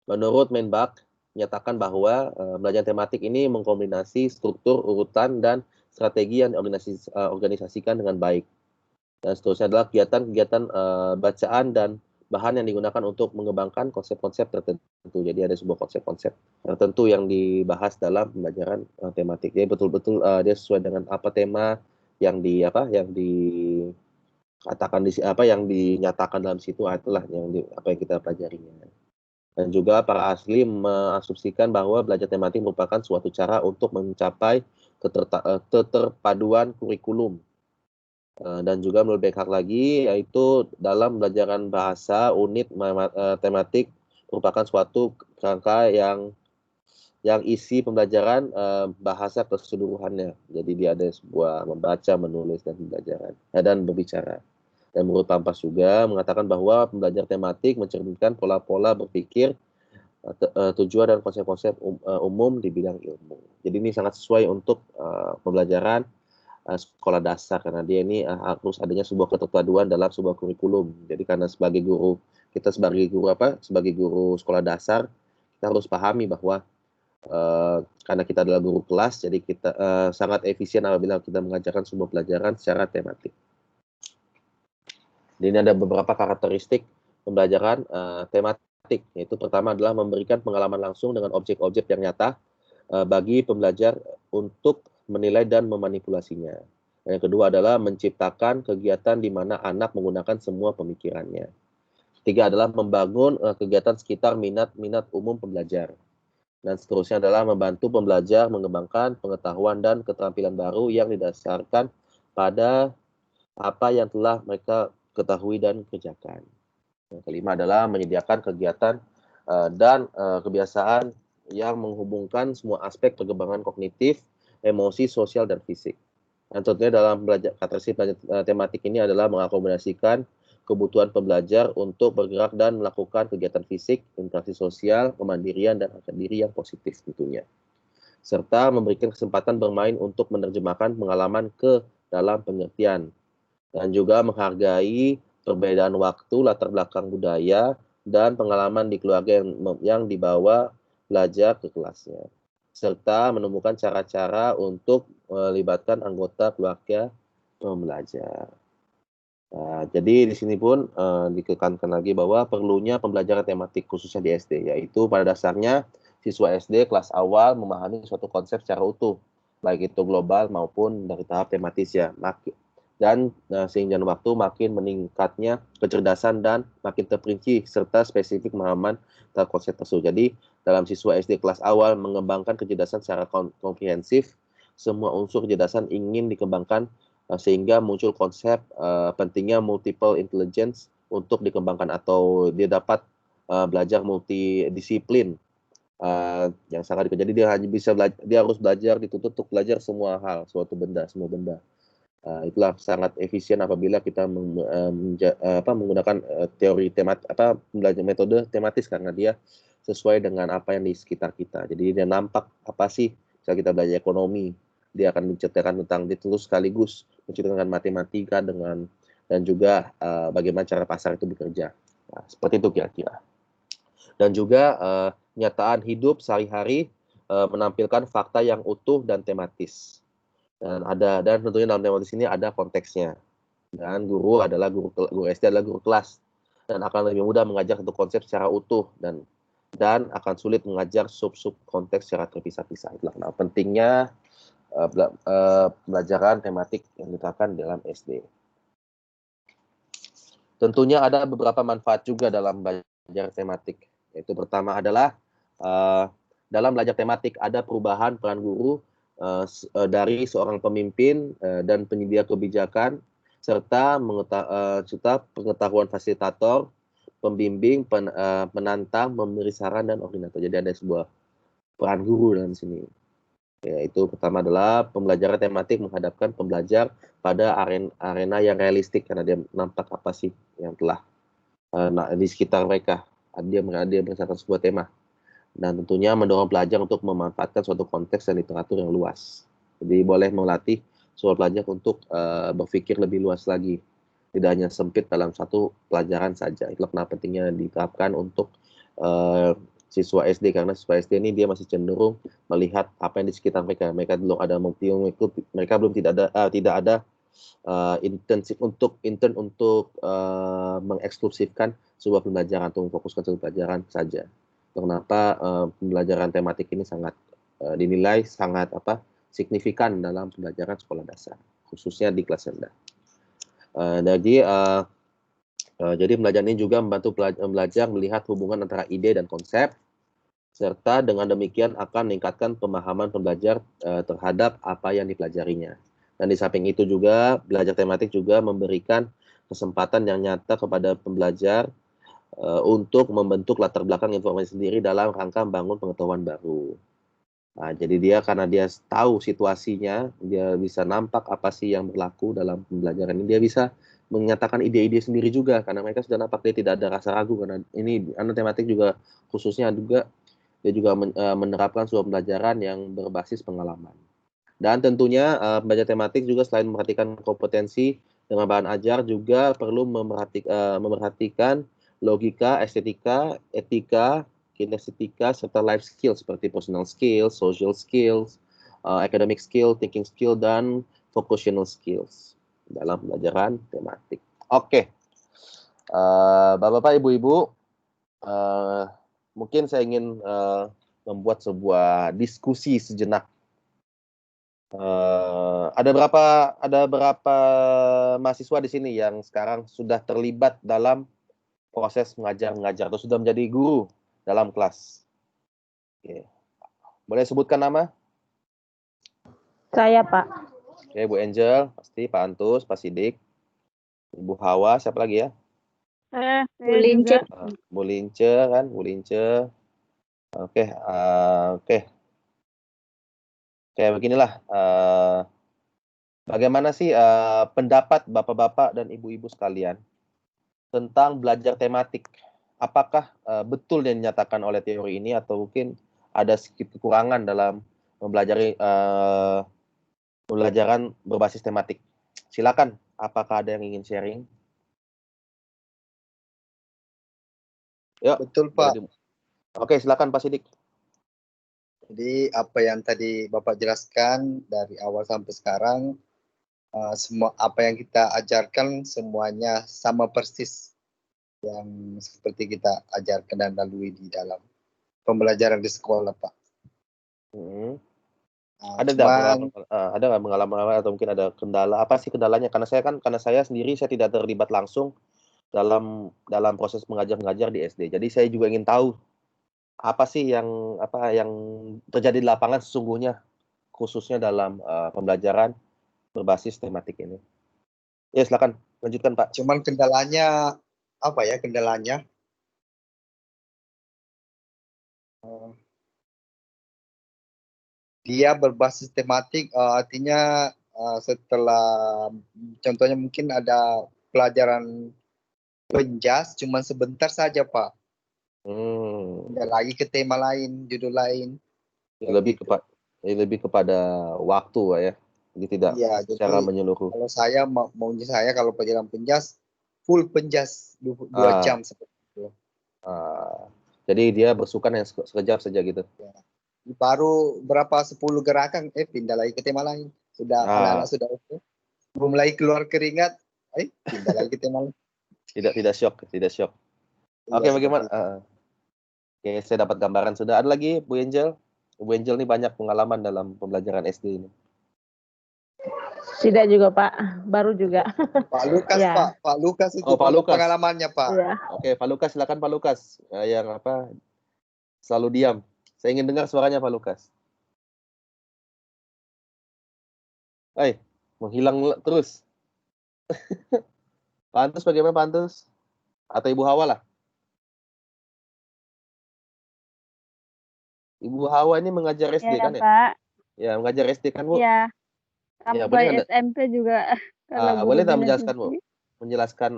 menurut Menbak, menyatakan bahwa belajar tematik ini mengkombinasi struktur, urutan, dan strategi yang diorganisasikan dengan baik. Dan seterusnya adalah kegiatan-kegiatan bacaan dan bahan yang digunakan untuk mengembangkan konsep-konsep tertentu. Jadi ada sebuah konsep-konsep tertentu yang dibahas dalam pembelajaran tematik. Jadi betul-betul dia sesuai dengan apa tema yang yang dinyatakan dalam situ, itulah apa yang kita pelajarinya. Dan juga para ahli mengasumsikan bahwa belajar tematik merupakan suatu cara untuk mencapai keterpaduan kurikulum. Dan juga menurut Beckhart lagi, yaitu dalam pembelajaran bahasa, unit tematik merupakan suatu kerangka yang isi pembelajaran bahasa keseluruhannya. Jadi dia ada sebuah membaca, menulis, dan pembelajaran dan berbicara. Dan menurut Pampas juga mengatakan bahwa pembelajar tematik mencerminkan pola-pola berpikir, tujuan, dan konsep-konsep umum di bidang ilmu. Jadi ini sangat sesuai untuk pembelajaran sekolah dasar, karena dia ini harus adanya sebuah keterpaduan dalam sebuah kurikulum. Jadi karena sebagai guru sekolah dasar, kita harus pahami bahwa karena kita adalah guru kelas, jadi kita sangat efisien apabila kita mengajarkan sebuah pelajaran secara tematik. Jadi ini ada beberapa karakteristik pembelajaran tematik, yaitu pertama adalah memberikan pengalaman langsung dengan objek-objek yang nyata bagi pembelajar untuk menilai dan memanipulasinya. Yang kedua adalah menciptakan kegiatan di mana anak menggunakan semua pemikirannya. Ketiga adalah membangun kegiatan sekitar minat umum pembelajar. Dan seterusnya adalah membantu pembelajar mengembangkan pengetahuan dan keterampilan baru yang didasarkan pada apa yang telah mereka ketahui dan kerjakan. Yang kelima adalah menyediakan kegiatan dan kebiasaan yang menghubungkan semua aspek perkembangan kognitif, emosi, sosial, dan fisik. Dan tentunya dalam belajar tematik ini adalah mengakomodasikan kebutuhan pembelajar untuk bergerak dan melakukan kegiatan fisik, interaksi sosial, kemandirian, dan harga diri yang positif tentunya. Serta memberikan kesempatan bermain untuk menerjemahkan pengalaman ke dalam pengertian. Dan juga menghargai perbedaan waktu, latar belakang budaya, dan pengalaman di keluarga yang dibawa belajar ke kelasnya. Serta menemukan cara-cara untuk melibatkan anggota keluarga pembelajar. Jadi di sini pun ditekankan lagi bahwa perlunya pembelajaran tematik khususnya di SD, yaitu pada dasarnya siswa SD kelas awal memahami suatu konsep secara utuh, baik itu global maupun dari tahap tematis ya. Dan sehingga waktu makin meningkatnya kecerdasan dan makin terperinci serta spesifik pemahaman terhadap konsep tersebut. Jadi dalam siswa SD kelas awal mengembangkan kecerdasan secara komprehensif, semua unsur kecerdasan ingin dikembangkan sehingga muncul konsep pentingnya multiple intelligence untuk dikembangkan, atau dia dapat belajar multidisiplin yang sangat jadi dia hanya bisa dia harus belajar dituntut untuk belajar semua hal, semua benda. Itulah sangat efisien apabila kita menggunakan teori metode tematis, karena dia sesuai dengan apa yang di sekitar kita. Jadi dia nampak apa sih, misalnya kita belajar ekonomi, dia akan menceritakan tentang itu sekaligus menceritakan matematika dan juga bagaimana cara pasar itu bekerja. Nah, seperti itu kira-kira. Dan juga nyataan hidup sehari-hari menampilkan fakta yang utuh dan tematis. Dan tentunya dalam tematis ini ada konteksnya. Dan guru SD adalah guru kelas dan akan lebih mudah mengajar satu konsep secara utuh dan akan sulit mengajar sub-sub konteks secara terpisah-pisah. Itulah kenapa pentingnya pembelajaran tematik yang diterapkan dalam SD. Tentunya ada beberapa manfaat juga dalam belajar tematik. Yaitu pertama adalah dalam belajar tematik ada perubahan peran guru dari seorang pemimpin dan penyedia kebijakan serta pengetahuan fasilitator, pembimbing, penantang, memberi saran, dan koordinator. Jadi ada sebuah peran guru dalam sini. Yaitu pertama adalah pembelajaran tematik menghadapkan pembelajar pada arena yang realistik karena dia nampak apa sih yang telah di sekitar mereka. Dia berdasarkan sebuah tema. Dan tentunya mendorong pelajar untuk memanfaatkan suatu konteks dan literatur yang luas. Jadi boleh melatih seorang pelajar untuk berpikir lebih luas lagi. Tidak hanya sempit dalam satu pelajaran saja. Itulah kenapa pentingnya diterapkan untuk siswa SD, karena siswa SD ini dia masih cenderung melihat apa yang di sekitar mereka. Mereka belum ada mereka belum tidak ada intern untuk mengeksklusifkan sebuah pembelajaran atau memfokuskan sebuah pelajaran saja. Kenapa pembelajaran tematik ini sangat dinilai sangat signifikan dalam pembelajaran sekolah dasar, khususnya di kelas rendah. Jadi pembelajaran ini juga membantu pelajar melihat hubungan antara ide dan konsep, serta dengan demikian akan meningkatkan pemahaman pembelajar terhadap apa yang dipelajarinya. Dan di samping itu juga belajar tematik juga memberikan kesempatan yang nyata kepada pembelajar untuk membentuk latar belakang informasi sendiri dalam rangka membangun pengetahuan baru. Nah, jadi karena dia tahu situasinya, dia bisa nampak apa sih yang berlaku dalam pembelajaran ini, dia bisa menyatakan ide-ide sendiri juga, karena mereka sudah nampak dia tidak ada rasa ragu, karena ini tematik juga khususnya juga dia juga menerapkan sebuah pembelajaran yang berbasis pengalaman. Dan tentunya belajar tematik juga selain memperhatikan kompetensi dengan bahan ajar juga perlu memerhatikan logika, estetika, etika, kinestetika, serta life skills seperti personal skills, social skills, academic skill, thinking skill, dan vocational skills dalam pelajaran tematik. Oke, Bapak-Bapak, Ibu-Ibu, mungkin saya ingin membuat sebuah diskusi sejenak. Ada berapa mahasiswa di sini yang sekarang sudah terlibat dalam proses mengajar atau sudah menjadi guru dalam kelas? Oke. Boleh sebutkan nama? Saya, Pak. Oke, Bu Angel, pasti Pak Antus, Pak Sidik, Ibu Hawa, siapa lagi ya? Bu Lince. Bu Lince kan, Bu Lince. Oke, beginilah. Bagaimana sih pendapat Bapak-Bapak dan Ibu-Ibu sekalian tentang belajar tematik? Apakah betul yang dinyatakan oleh teori ini atau mungkin ada sedikit kekurangan dalam mempelajari pembelajaran berbasis tematik? Silakan, apakah ada yang ingin sharing? Yuk, Betul, Pak. Oke, silakan Pak Sidik. Jadi apa yang tadi Bapak jelaskan dari awal sampai sekarang, semua apa yang kita ajarkan semuanya sama persis yang seperti kita ajarkan dan lalui di dalam pembelajaran di sekolah, Pak. Ada nggak pengalaman atau mungkin ada kendala? Apa sih kendalanya? Karena saya sendiri saya tidak terlibat langsung dalam proses mengajar di SD. Jadi saya juga ingin tahu apa sih yang terjadi di lapangan sesungguhnya, khususnya dalam pembelajaran berbasis tematik ini. Ya, silakan lanjutkan, Pak. Cuman kendalanya apa ya? Kendalanya dia berbasis tematik, artinya setelah contohnya mungkin ada pelajaran penjas cuman sebentar saja, Pak. Pindah lagi ke tema lain, judul lain. Lebih kepada waktu Pak, ya. Jadi tidak Iya, jadi secara menyeluruh. kalau saya maunya saya kalau perjalanan penjas full penjas 2 jam seperti itu. Jadi dia bersukan yang sekejap saja gitu. Baru berapa 10 gerakan pindah lagi ke tema lain. Sudah anak-anak sudah oke. Belum lagi keluar keringat, pindah lagi ke tema lain. Tidak shock. Oke, Iya, bagaimana? Oke, saya dapat gambaran sudah. Ada lagi Bu Angel? Bu Angel ini banyak pengalaman dalam pembelajaran SD ini. Tidak juga Pak, baru juga. Pak Lukas, Ya. Pak Lukas itu Pak Lukas. pengalamannya Pak. Ya. Oke, Pak Lukas, silakan Pak Lukas. Yang selalu diam. Saya ingin dengar suaranya Pak Lukas. Menghilang terus. Pak Antus, bagaimana Pak Antus? Atau Ibu Hawa lah? Ibu Hawa ini mengajar SD Ya, kan ya? Pak. Ya, mengajar SD kan Bu? Ya. Ya, Sampai boleh SMP juga. Kalau boleh tak guru menjelaskan Bu? Menjelaskan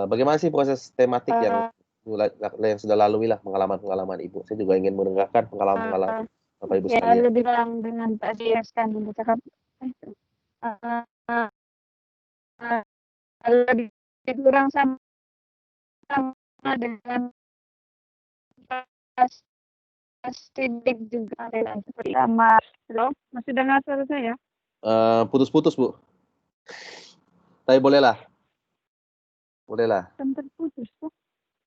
bagaimana sih proses tematik yang sudah lalui lah pengalaman-pengalaman Ibu. Saya juga ingin mendengarkan pengalaman-pengalaman Bapak Ibu ya, sekalian. lebih kurang dengan Pak Diaskan bercakap. Lebih kurang sama dengan Sidik juga seperti sama. Halo, masih dengar suara saya? Putus-putus Bu. Tapi bolehlah. Sempat putus.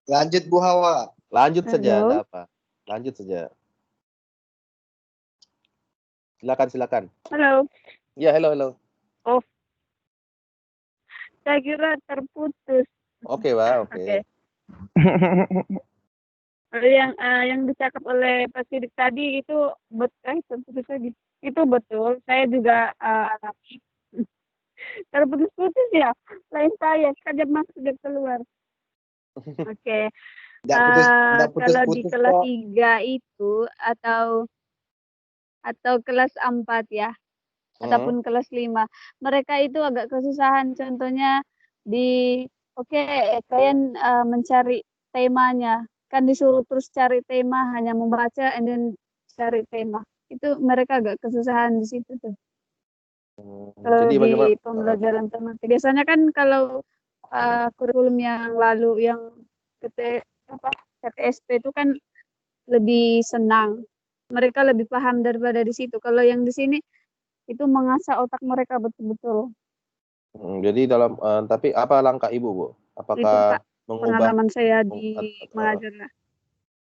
Lanjut Bu Hawa. Lanjut saja, Halo? enggak apa. Lanjut saja. Silakan. Halo. Ya, halo. Oh, saya kira terputus. Oke, Pak. Oke. Yang dicakap oleh Pak Sidik tadi itu terputus lagi. Itu betul. Saya juga alami. Terputus-putus ya. Lain saya. Sekejap masuk dan keluar. Oke. Kalau di kelas 3 itu atau kelas 4 ya. Ataupun kelas 5. Mereka itu agak kesusahan. Contohnya kalian mencari temanya. Kan disuruh terus cari tema, hanya membaca and then cari tema. Itu mereka agak kesusahan di situ tuh. Kalau Jadi di bagaimana? pembelajaran tematik. Biasanya kan kalau kurikulum yang lalu yang KTSP itu kan lebih senang. Mereka lebih paham daripada di situ. Kalau yang di sini itu mengasah otak mereka betul-betul. Jadi tapi apa langkah Ibu, Bu? Apakah Itu, mengubah pengalaman saya di mengajar.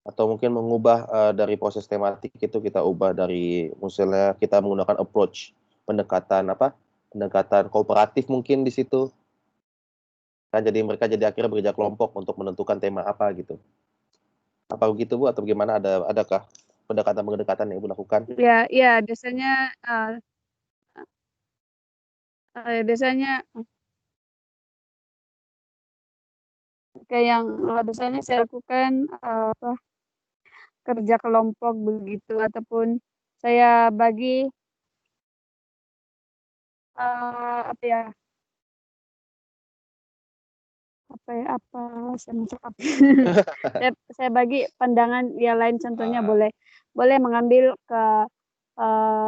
Atau mungkin mengubah dari proses tematik itu kita ubah dari misalnya kita menggunakan approach pendekatan kooperatif mungkin di situ. Kan jadi mereka akhirnya bekerja kelompok untuk menentukan tema apa gitu. Apa begitu Bu atau bagaimana, adakah pendekatan yang Ibu lakukan? Ya biasanya kayak yang biasanya saya lakukan kerja kelompok begitu, ataupun saya bagi saya bagi pandangan yang lain. Contohnya boleh mengambil ke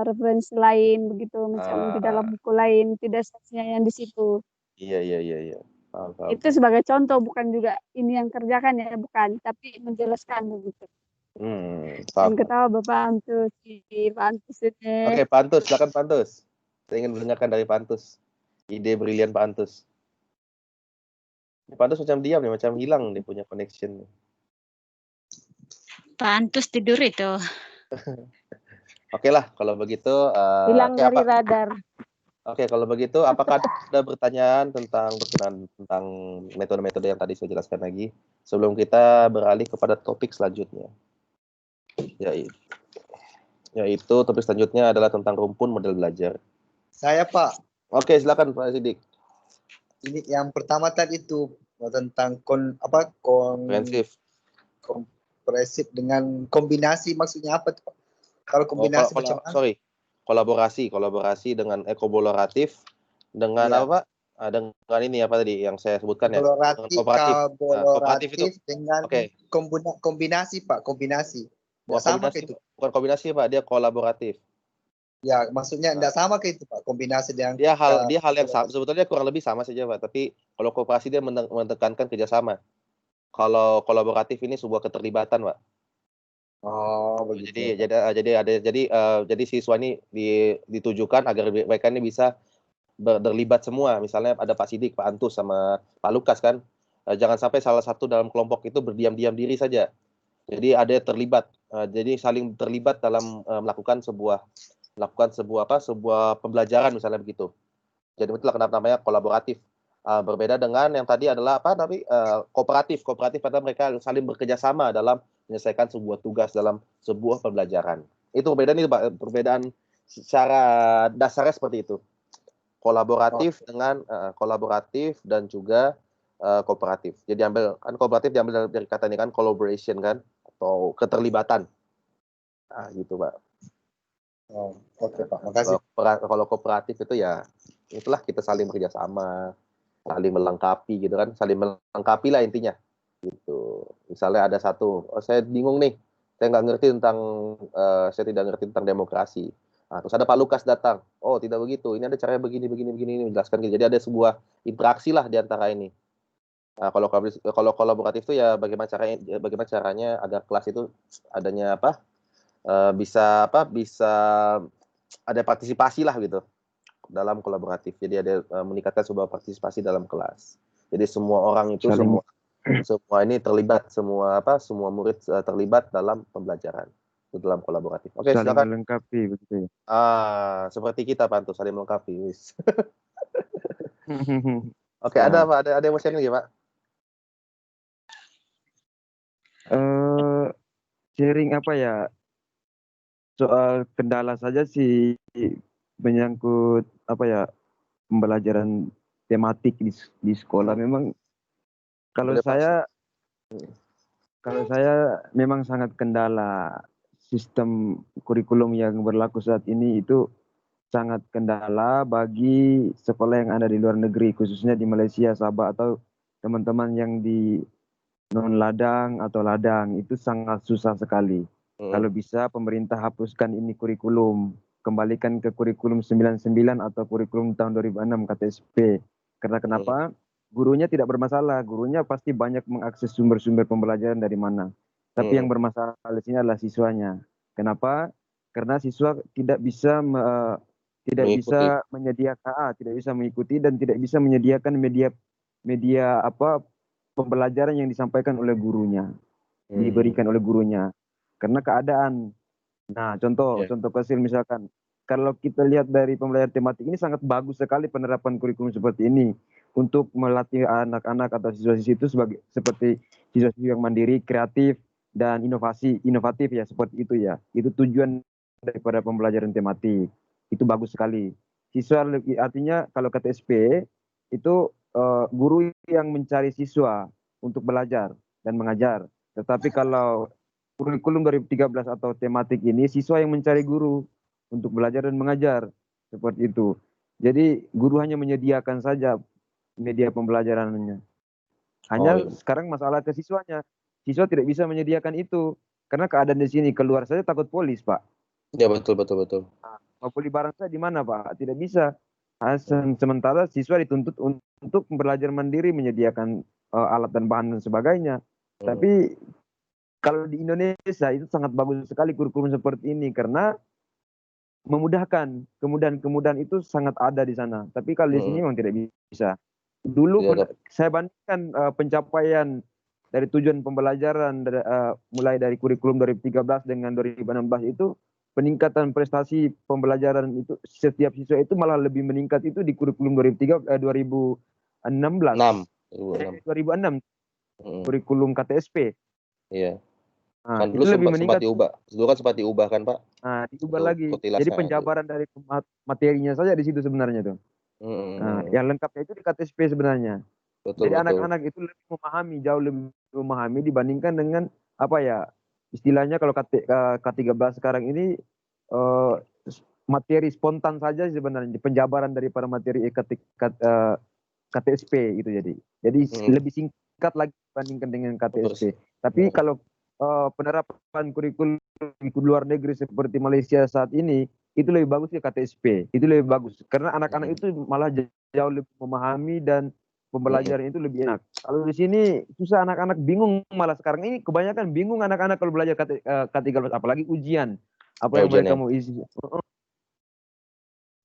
referensi lain begitu, macam di dalam buku lain, tidak saja yang di situ. Iya. Paham. Itu sebagai contoh, bukan juga ini yang kerjakan ya, bukan, tapi menjelaskan begitu. Dan ketawa Bapak Antus, Pak Antus ini. Oke, Pak Antus, silakan Pak Antus. Saya ingin mendengarkan dari Pak Antus. Ide brilian Pak Antus. Pak Antus macam diam nih, macam hilang dia punya connection. Pak Antus tidur itu. Oke lah, kalau begitu. Hilang dari radar. Oke, kalau begitu, apakah ada pertanyaan tentang metode-metode yang tadi saya jelaskan lagi sebelum kita beralih kepada topik selanjutnya, yaitu topik selanjutnya adalah tentang rumpun model belajar. Saya Pak. Oke, silakan Pak Sidik. Ini yang pertama tadi itu tentang komprehensif dengan kombinasi, maksudnya apa tuh? Kalau kombinasi macam apa? Kolaborasi dengan ekoboloratif dengan apa Pak? dengan ini apa tadi yang saya sebutkan ya, dengan Kolaboratif, kooperatif. Kooperatif itu kolaboratif dengan oke. kombinasi Pak, kombinasi. Bukan Nggak sama kombinasi, ke itu. bukan kombinasi Pak, dia kolaboratif. Ya, maksudnya Nah, nggak sama ke itu Pak, kombinasi dengan dia hal yang sama, sebetulnya kurang lebih sama saja Pak, tapi kalau kooperasi dia menekankan kerjasama. Kalau kolaboratif ini sebuah keterlibatan Pak. Oh, begitu. Jadi siswa ini ditujukan agar mereka ini bisa terlibat semua. Misalnya ada Pak Sidik, Pak Antus, sama Pak Lukas kan. Jangan sampai salah satu dalam kelompok itu berdiam-diam diri saja. Jadi ada yang terlibat. Jadi saling terlibat dalam melakukan sebuah pembelajaran misalnya begitu. Jadi itulah kenapa namanya kolaboratif. Berbeda dengan yang tadi adalah kooperatif. Kooperatif pada mereka saling bekerja sama dalam menyelesaikan sebuah tugas dalam sebuah pembelajaran. Itu perbedaan itu Pak, perbedaan secara dasarnya seperti itu. Kolaboratif dengan kolaboratif dan juga kooperatif. Jadi kooperatif diambil dari kata ini kan collaboration kan atau keterlibatan. Nah, gitu Pak. Oh, oke Pak, makasih. Kalau kooperatif itu ya itulah kita saling bekerja sama, saling melengkapi gitu kan, saling melengkapi lah intinya. Gitu. Misalnya ada satu, saya bingung nih, saya tidak ngerti tentang demokrasi. Nah, terus ada Pak Lukas datang, oh tidak begitu, ini ada caranya begini, menjelaskan gitu. Jadi ada sebuah interaksi lah di antara ini. Nah, kalau kolaboratif itu ya bagaimana caranya agar kelas itu adanya bisa ada partisipasi lah gitu dalam kolaboratif. Jadi ada meningkatkan sebuah partisipasi dalam kelas. Jadi semua orang itu semua ini terlibat, semua murid terlibat dalam pembelajaran itu dalam kolaboratif. Oke, saling silakan. melengkapi begitu ya. Seperti kita Pak, saling melengkapi. Oke, ada Pak, ada yang mau share lagi Pak? Sharing apa ya? Soal kendala saja sih menyangkut pembelajaran tematik di sekolah. Memang kalau saya memang sangat kendala sistem kurikulum yang berlaku saat ini itu sangat kendala bagi sekolah yang ada di luar negeri, khususnya di Malaysia, Sabah, atau teman-teman yang di non-ladang atau ladang, itu sangat susah sekali. Kalau bisa pemerintah hapuskan ini kurikulum, kembalikan ke kurikulum 99 atau kurikulum tahun 2006 KTSP. Karena kenapa? Gurunya tidak bermasalah, gurunya pasti banyak mengakses sumber-sumber pembelajaran dari mana. Tapi yang bermasalah di sini adalah siswanya. Kenapa? Karena siswa tidak bisa mengikuti dan tidak bisa menyediakan media pembelajaran yang disampaikan oleh gurunya, diberikan oleh gurunya. Karena keadaan. Nah, contoh kecil misalkan, kalau kita lihat dari pembelajaran tematik ini sangat bagus sekali penerapan kurikulum seperti ini untuk melatih anak-anak atau siswa-siswi itu seperti siswa-siswi yang mandiri, kreatif, dan inovatif ya, seperti itu ya. Itu tujuan daripada pembelajaran tematik. Itu bagus sekali. Siswa artinya kalau KTSP itu guru yang mencari siswa untuk belajar dan mengajar. Tetapi kalau kurikulum 2013 atau tematik ini, siswa yang mencari guru untuk belajar dan mengajar. Seperti itu. Jadi guru hanya menyediakan saja media pembelajarannya. Hanya sekarang masalah ke siswanya. Siswa tidak bisa menyediakan itu. Karena keadaan di sini, keluar saja takut polis, Pak. Ya, betul. Mau beli barang saya di mana, Pak? Tidak bisa. Sementara siswa dituntut untuk belajar mandiri, menyediakan alat dan bahan dan sebagainya. Tapi kalau di Indonesia itu sangat bagus sekali kurikulum seperti ini karena memudahkan. Kemudahan itu sangat ada di sana. Tapi kalau di sini memang tidak bisa. Dulu saya bandingkan pencapaian dari tujuan pembelajaran mulai dari kurikulum 2013 dengan 2016 itu, peningkatan prestasi pembelajaran itu setiap siswa itu malah lebih meningkat itu di kurikulum 2016. 2006. Kurikulum KTSP. Iya. Nah, kan dulu sempat diubah. Dulu kan sempat diubah kan, Pak? Nah, diubah lagi. Jadi penjabaran dari materinya saja di situ sebenarnya tuh. Nah, yang lengkapnya itu di KTSP sebenarnya. Jadi anak-anak itu jauh lebih memahami dibandingkan dengan istilahnya kalau K13 sekarang ini materi spontan saja sebenarnya, penjabaran daripada materi KTSP gitu jadi lebih singkat lagi dibandingkan dengan KTSP. Tapi kalau penerapan kurikulum di luar negeri seperti Malaysia saat ini itu lebih bagus ke KTSP, itu lebih bagus karena anak-anak itu malah jauh lebih memahami dan pembelajaran itu lebih enak. Kalau di sini susah, anak-anak bingung, malah sekarang ini kebanyakan bingung anak-anak kalau belajar K13 apalagi ujian apa yang mereka mau isi.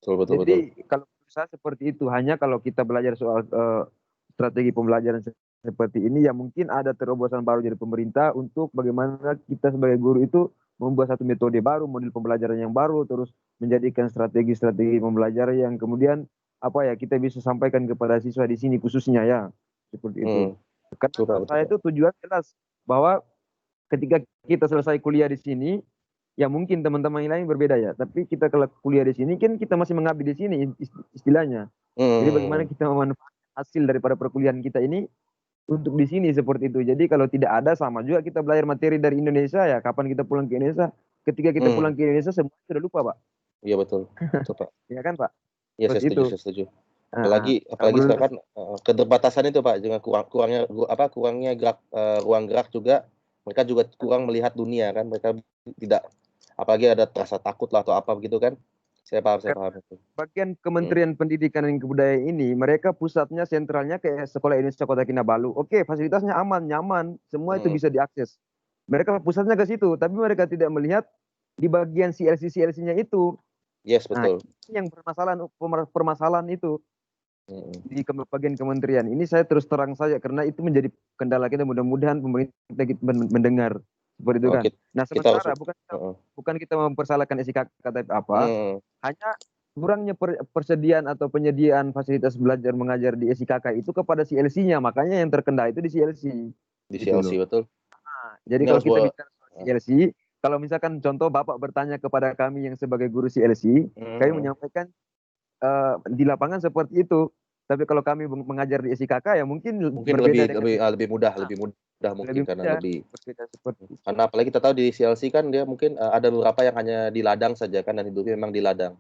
Jadi kalau saya seperti itu, hanya kalau kita belajar soal strategi pembelajaran seperti ini ya mungkin ada terobosan baru dari pemerintah untuk bagaimana kita sebagai guru itu membuat satu metode baru, model pembelajaran yang baru, terus menjadikan strategi-strategi pembelajaran yang kemudian kita bisa sampaikan kepada siswa di sini khususnya ya seperti itu. Karena saya itu tujuan jelas bahwa ketika kita selesai kuliah di sini, ya mungkin teman-teman yang lain berbeda ya, tapi kita kalau kuliah di sini kan kita masih mengabdi di sini istilahnya. Jadi bagaimana kita memanfaatkan hasil daripada perkuliahan kita ini untuk di sini seperti itu. Jadi kalau tidak ada, sama juga kita belajar materi dari Indonesia ya, kapan kita pulang ke Indonesia, ketika kita pulang ke Indonesia semua sudah lupa, Pak. Iya betul Pak. Iya kan, Pak? Iya, saya setuju. Apalagi sekarang keterbatasan itu Pak, dengan kurangnya gerak, ruang gerak juga, mereka juga kurang melihat dunia kan, mereka tidak, apalagi ada rasa takut lah atau apa begitu kan. Saya paham itu. Bagian Kementerian Pendidikan dan Kebudayaan ini, mereka pusatnya, sentralnya kayak Sekolah Indonesia Kota Kinabalu. Oke, fasilitasnya aman, nyaman, semua itu bisa diakses. Mereka pusatnya ke situ, tapi mereka tidak melihat di bagian CLC-nya itu. Yes, betul. Nah, yang permasalahan itu di bagian kementerian. Ini saya terus terang saja karena itu menjadi kendala kita. Mudah-mudahan pemerintah mendengar seperti itu kan. Nah sementara bukan kita mempersalahkan SIKK apa, hanya kurangnya persediaan atau penyediaan fasilitas belajar mengajar di SIKK itu kepada CLC-nya, makanya yang terkendala itu di CLC. Di CLC betul. Nah, jadi kalau kita bicara soal CLC, kalau misalkan contoh Bapak bertanya kepada kami yang sebagai guru CLC, kami menyampaikan di lapangan seperti itu. Tapi kalau kami mengajar di SIKK ya mungkin lebih mudah mungkin karena apalagi kita tahu di CLC kan dia mungkin ada beberapa yang hanya di ladang saja kan, dan hidupnya memang di ladang,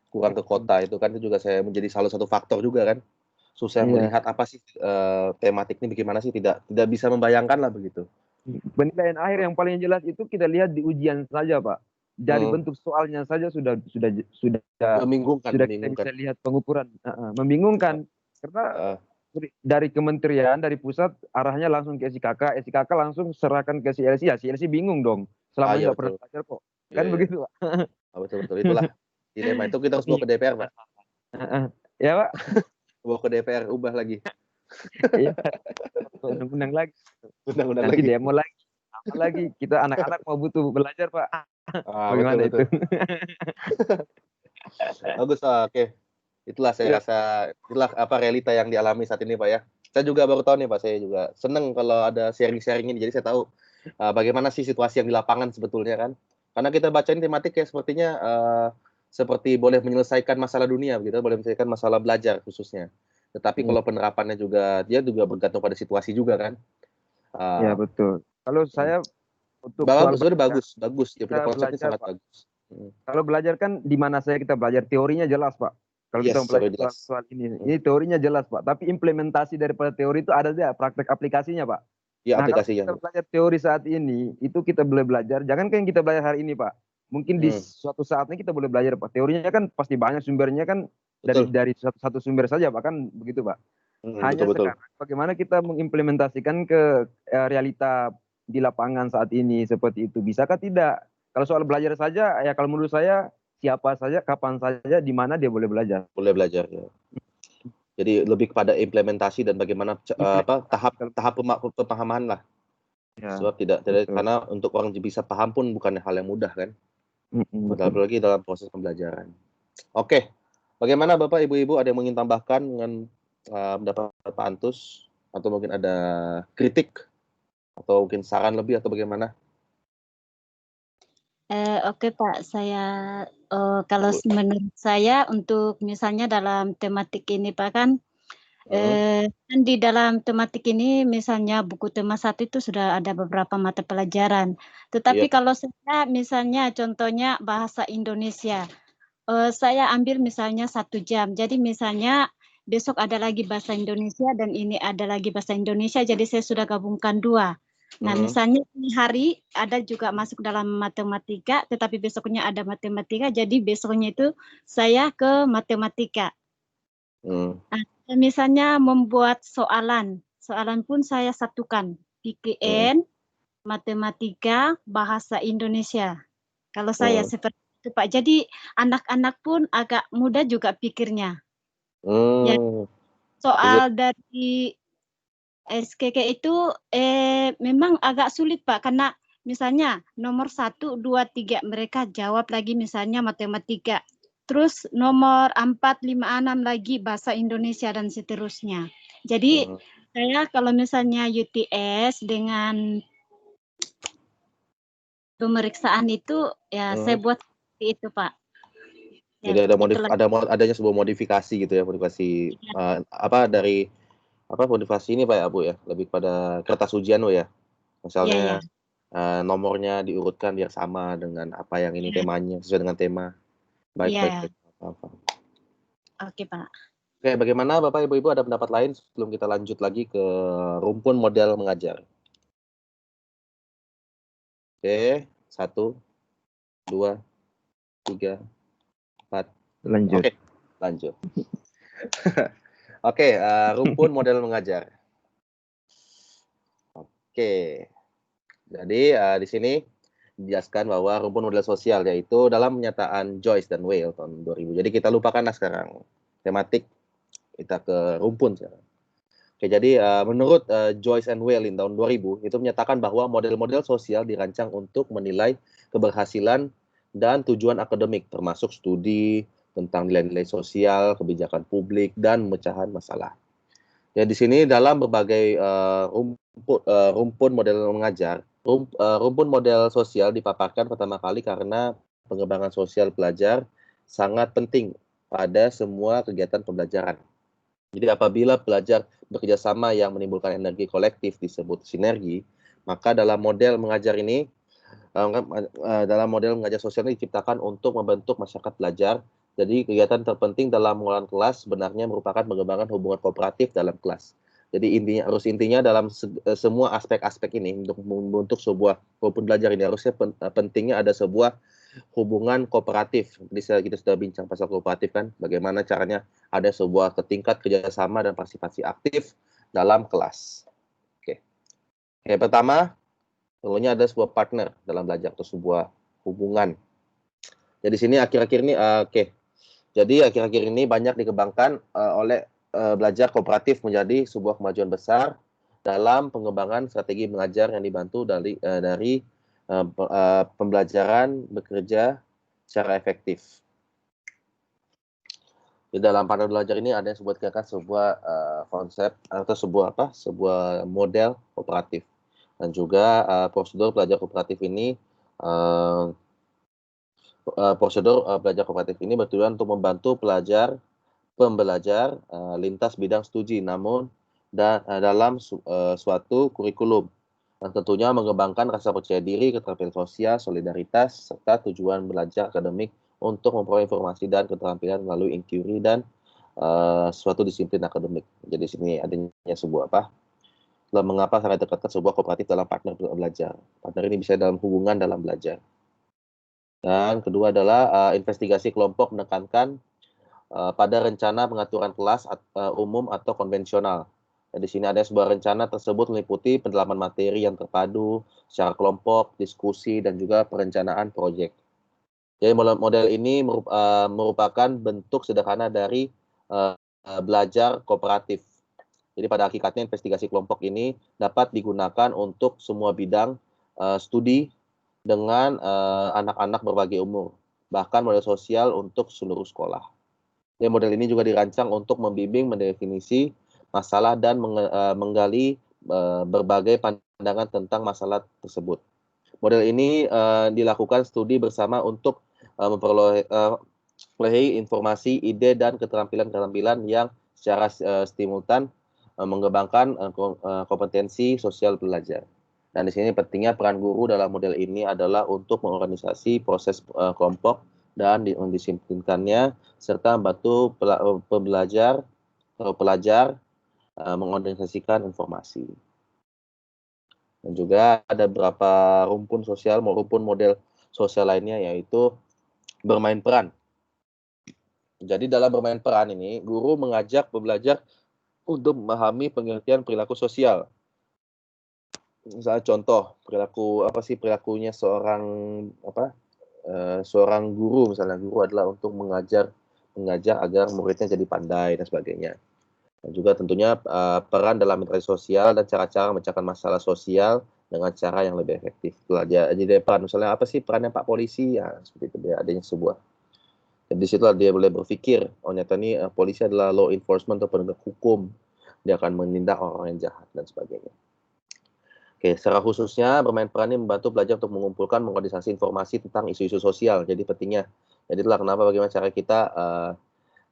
kurang ke kota, itu kan itu juga saya menjadi salah satu faktor juga kan, susah melihat apa sih tematik ini bagaimana sih, tidak bisa membayangkan lah begitu. Penilaian akhir yang paling jelas itu kita lihat di ujian saja Pak, dari bentuk soalnya saja sudah membingungkan, kita bisa lihat pengukuran membingungkan karena dari kementerian, dari pusat arahnya langsung ke SIKK langsung serahkan ke CLC, ya CLC bingung dong, selama nggak pernah belajar kok, kan begitu Pak. Betul itulah dilema itu, kita harus bawa ke DPR Pak. Ya Pak, bawa ke DPR, ubah lagi. Undang-undang lagi, nanti demo lagi, kita anak-anak mau butuh belajar Pak. Bagaimana betul. Itu bagus. Oke. Itulah saya rasa, itulah realita yang dialami saat ini Pak ya. Saya juga baru tahu nih Pak, saya juga senang kalau ada sharing-sharing ini, jadi saya tahu bagaimana sih situasi yang di lapangan sebetulnya kan. Karena kita bacain tematik ya sepertinya seperti boleh menyelesaikan masalah dunia begitu, boleh menyelesaikan masalah belajar khususnya. Tetapi kalau penerapannya juga, dia juga bergantung pada situasi juga kan. Ya betul. Kalau saya untuk bagus. Ya, punya konsepnya sangat bagus. Kalau belajar kan di mana saya kita belajar, teorinya jelas Pak. Kalau kita belajar soal ini teorinya jelas Pak. Tapi implementasi daripada teori itu ada dia praktek aplikasinya Pak. Ya, nah, aplikasinya. Kalau kita belajar teori saat ini, itu kita boleh belajar. Jangan kan kita belajar hari ini Pak. Mungkin di suatu saatnya kita boleh belajar Pak. Teorinya kan pasti banyak sumbernya kan, dari satu sumber saja Pak, kan begitu Pak. Hanya sekarang bagaimana kita mengimplementasikan ke realita di lapangan saat ini seperti itu. Bisakah tidak? Kalau soal belajar saja, ya kalau menurut saya siapa saja, kapan saja, di mana dia boleh belajar. Boleh belajar ya. Jadi lebih kepada implementasi dan bagaimana tahap pemahaman lah. Ya, sebab tidak karena untuk orang bisa paham pun bukan hal yang mudah kan. Apalagi dalam proses pembelajaran. Oke. Bagaimana Bapak Ibu-ibu, ada yang ingin tambahkan dengan pendapat Pak Antus, atau mungkin ada kritik atau mungkin saran lebih atau bagaimana? Oke Pak, saya kalau menurut saya untuk misalnya dalam tematik ini Pak kan di dalam tematik ini misalnya buku tema 1 itu sudah ada beberapa mata pelajaran. Tetapi kalau saya misalnya contohnya bahasa Indonesia, saya ambil misalnya 1 jam. Jadi misalnya besok ada lagi bahasa Indonesia dan ini ada lagi bahasa Indonesia, jadi saya sudah gabungkan dua. Nah, misalnya ini hari ada juga masuk dalam matematika, tetapi besoknya ada matematika, jadi besoknya itu saya ke matematika. Nah, misalnya membuat soalan pun saya satukan, PKN, matematika, bahasa Indonesia. Kalau saya seperti itu, Pak. Jadi anak-anak pun agak mudah juga pikirnya. Ya, soal dari SKK itu memang agak sulit, Pak, karena misalnya nomor 1, 2, 3 mereka jawab lagi misalnya matematika. Terus nomor 4, 5, 6 lagi bahasa Indonesia dan seterusnya. Jadi saya kalau misalnya UTS dengan pemeriksaan itu ya saya buat seperti itu, Pak. Jadi adanya sebuah modifikasi gitu ya, modifikasi dari modifikasi ini Pak ya Bu ya, lebih pada kertas ujian ya. Misalnya nomornya diurutkan biar sama dengan apa yang ini temanya, sesuai dengan tema. Baik. Oke, Pak. Oke, bagaimana Bapak Ibu ada pendapat lain sebelum kita lanjut lagi ke rumpun model mengajar? Oke, 1, 2, 3, 4. Lanjut. Oke, lanjut. Oke, rumpun model mengajar. Oke, jadi di sini dijelaskan bahwa rumpun model sosial yaitu dalam pernyataan Joyce dan Weil tahun 2000. Jadi kita lupakanlah sekarang tematik, kita ke rumpun sekarang. Oke, jadi menurut Joyce and Weil tahun 2000 itu menyatakan bahwa model-model sosial dirancang untuk menilai keberhasilan dan tujuan akademik, termasuk studi tentang nilai-nilai sosial, kebijakan publik, dan pemecahan masalah. Ya, di sini dalam berbagai rumpun model mengajar, rumpun model sosial dipaparkan pertama kali karena pengembangan sosial pelajar sangat penting pada semua kegiatan pembelajaran. Jadi apabila pelajar bekerja sama yang menimbulkan energi kolektif disebut sinergi, maka dalam model mengajar ini, dalam model mengajar sosial ini diciptakan untuk membentuk masyarakat belajar. Jadi kegiatan terpenting dalam pengelolaan kelas sebenarnya merupakan pengembangan hubungan kooperatif dalam kelas. Jadi intinya dalam semua aspek-aspek ini untuk membentuk sebuah rumpun belajar ini harusnya pentingnya ada sebuah hubungan kooperatif. Jadi kita sudah bincang pasal kooperatif kan, bagaimana caranya ada sebuah tingkat kerjasama dan partisipasi aktif dalam kelas. Oke. Yang pertama, perlunya ada sebuah partner dalam belajar atau sebuah hubungan. Jadi sini akhir-akhir ini, Jadi akhir-akhir ini banyak dikembangkan oleh belajar kooperatif menjadi sebuah kemajuan besar dalam pengembangan strategi mengajar yang dibantu dari pembelajaran bekerja secara efektif. Di dalam panel belajar ini ada yang disebutkan sebuah konsep atau sebuah model kooperatif, dan juga prosedur belajar kooperatif ini bertujuan untuk membantu pembelajar lintas bidang studi, namun dalam suatu kurikulum. Dan tentunya mengembangkan rasa percaya diri, keterampilan sosial, solidaritas, serta tujuan belajar akademik untuk memperoleh informasi dan keterampilan melalui inquiry dan suatu disiplin akademik. Jadi sini adanya sebuah mengapa sangat dekat sebuah kooperatif dalam partner belajar. Partner ini bisa dalam hubungan dalam belajar. Dan kedua adalah investigasi kelompok menekankan pada rencana pengaturan kelas umum atau konvensional. Di sini ada sebuah rencana tersebut meliputi pendalaman materi yang terpadu secara kelompok, diskusi, dan juga perencanaan proyek. Jadi model ini merupakan bentuk sederhana dari belajar kooperatif. Jadi pada hakikatnya investigasi kelompok ini dapat digunakan untuk semua bidang studi dengan anak-anak berbagai umur, bahkan model sosial untuk seluruh sekolah. Dan model ini juga dirancang untuk membimbing, mendefinisi masalah dan menggali berbagai pandangan tentang masalah tersebut. Model ini dilakukan studi bersama untuk memperoleh informasi, ide, dan keterampilan-keterampilan yang secara simultan mengembangkan kompetensi sosial belajar. Dan di sini pentingnya peran guru dalam model ini adalah untuk mengorganisasi proses kelompok dan mendisiplinkannya, serta membantu pembelajar atau pelajar mengorganisasikan informasi. Dan juga ada beberapa rumpun sosial maupun model sosial lainnya, yaitu bermain peran. Jadi dalam bermain peran ini, guru mengajak pembelajar untuk memahami pengertian perilaku sosial. Misalnya contoh, perilakunya seorang guru, misalnya guru adalah untuk mengajar agar muridnya jadi pandai dan sebagainya. Dan juga tentunya peran dalam interaksi sosial dan cara-cara memecahkan masalah sosial dengan cara yang lebih efektif. Jadi peran, misalnya apa sih perannya Pak Polisi? Ya, seperti itu dia adanya sebuah. Dan di situ dia boleh berpikir, oh nyata ini polisi adalah law enforcement atau penegak hukum. Dia akan menindak orang yang jahat dan sebagainya. Oke, secara khususnya bermain peran ini membantu pelajar untuk mengumpulkan, mengkoordinasi informasi tentang isu-isu sosial. Jadi pentingnya. Jadi itulah kenapa bagaimana cara kita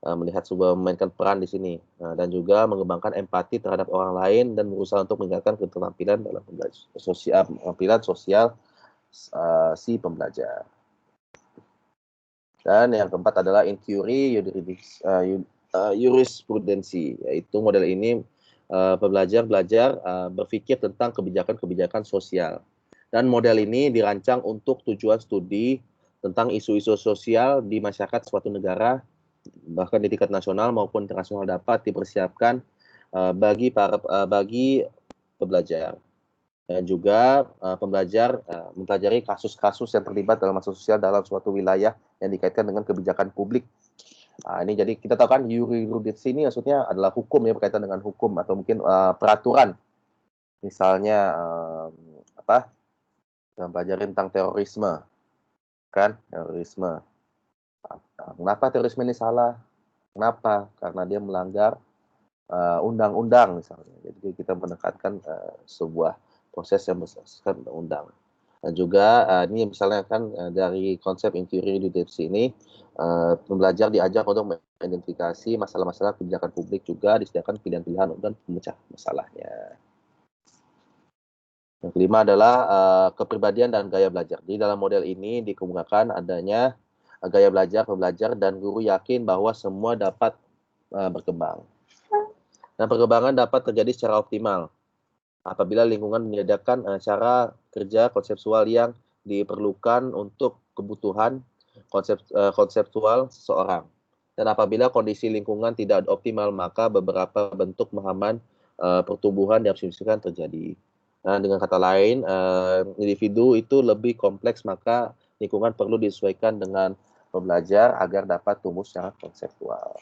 melihat sebuah memainkan peran di sini, dan juga mengembangkan empati terhadap orang lain dan berusaha untuk meningkatkan keterampilan dalam keterampilan sosial si pembelajar. Dan yang keempat adalah inquiry jurisprudensi, yaitu model ini pembelajar berpikir tentang kebijakan-kebijakan sosial. Dan model ini dirancang untuk tujuan studi tentang isu-isu sosial di masyarakat suatu negara, bahkan di tingkat nasional maupun internasional, dapat dipersiapkan bagi pembelajar. Dan juga pembelajar mempelajari kasus-kasus yang terlibat dalam masalah sosial dalam suatu wilayah yang dikaitkan dengan kebijakan publik. Ini jadi kita tahu kan jurisprudensi ini maksudnya adalah hukum, ya, berkaitan dengan hukum atau mungkin peraturan. Misalnya mempelajari tentang terorisme, kan? Terorisme. Kenapa terorisme ini salah? Kenapa? Karena dia melanggar undang-undang misalnya. Jadi kita menekankan sebuah proses yang berdasarkan undang-undang. Dan juga ini misalnya kan dari konsep inquiry jurisprudensi ini, pembelajar diajak untuk mengidentifikasi masalah-masalah kebijakan publik, juga disediakan pilihan-pilihan dan pemecah masalahnya. Yang kelima adalah kepribadian dan gaya belajar. Di dalam model ini dikemukakan adanya gaya belajar pembelajar, dan guru yakin bahwa semua dapat berkembang. Dan perkembangan dapat terjadi secara optimal apabila lingkungan menyediakan cara kerja konseptual yang diperlukan untuk kebutuhan konseptual seseorang. Dan apabila kondisi lingkungan tidak optimal, maka beberapa bentuk pemahaman pertumbuhan diasumsikan terjadi. Nah, dengan kata lain, individu itu lebih kompleks, maka lingkungan perlu disesuaikan dengan pembelajar agar dapat tumbuh secara konseptual.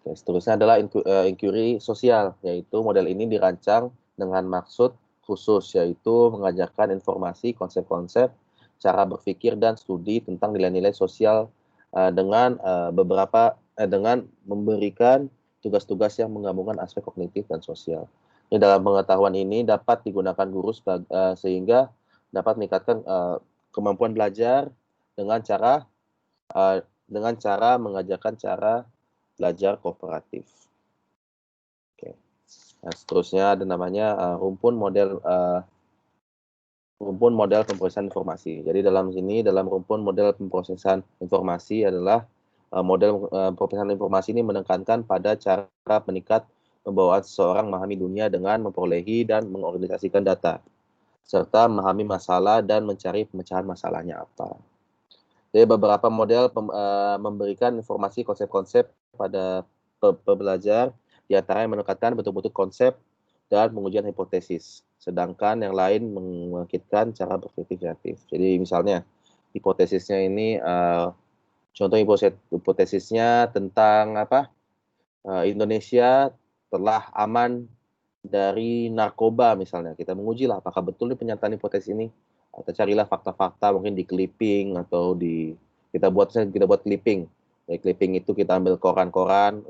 Seterusnya adalah inquiry sosial, yaitu model ini dirancang dengan maksud khusus, yaitu mengajarkan informasi, konsep-konsep, cara berpikir, dan studi tentang nilai-nilai sosial dengan memberikan tugas-tugas yang menggabungkan aspek kognitif dan sosial. Ini dalam pengetahuan ini dapat digunakan guru sehingga dapat meningkatkan kemampuan belajar dengan cara mengajarkan cara belajar kooperatif. Oke. Nah, seterusnya ada namanya rumpun model pemrosesan informasi. Jadi dalam rumpun model pemrosesan informasi adalah model pemrosesan informasi ini menekankan pada cara meningkat pembawaan seseorang memahami dunia dengan memperolehi dan mengorganisasikan data, serta memahami masalah dan mencari pemecahan masalahnya apa. Jadi beberapa model memberikan informasi konsep-konsep pada pembelajar, diantaranya menekankan betul-betul konsep dan pengujian hipotesis. Sedangkan yang lain membangkitkan cara berpikir kreatif. Jadi misalnya hipotesisnya ini, contoh hipotesisnya tentang Indonesia telah aman dari narkoba misalnya. Kita menguji lah apakah betul nih pernyataan hipotesis ini. Atau carilah fakta-fakta mungkin di clipping atau kita buat clipping. Dari clipping itu kita ambil koran-koran,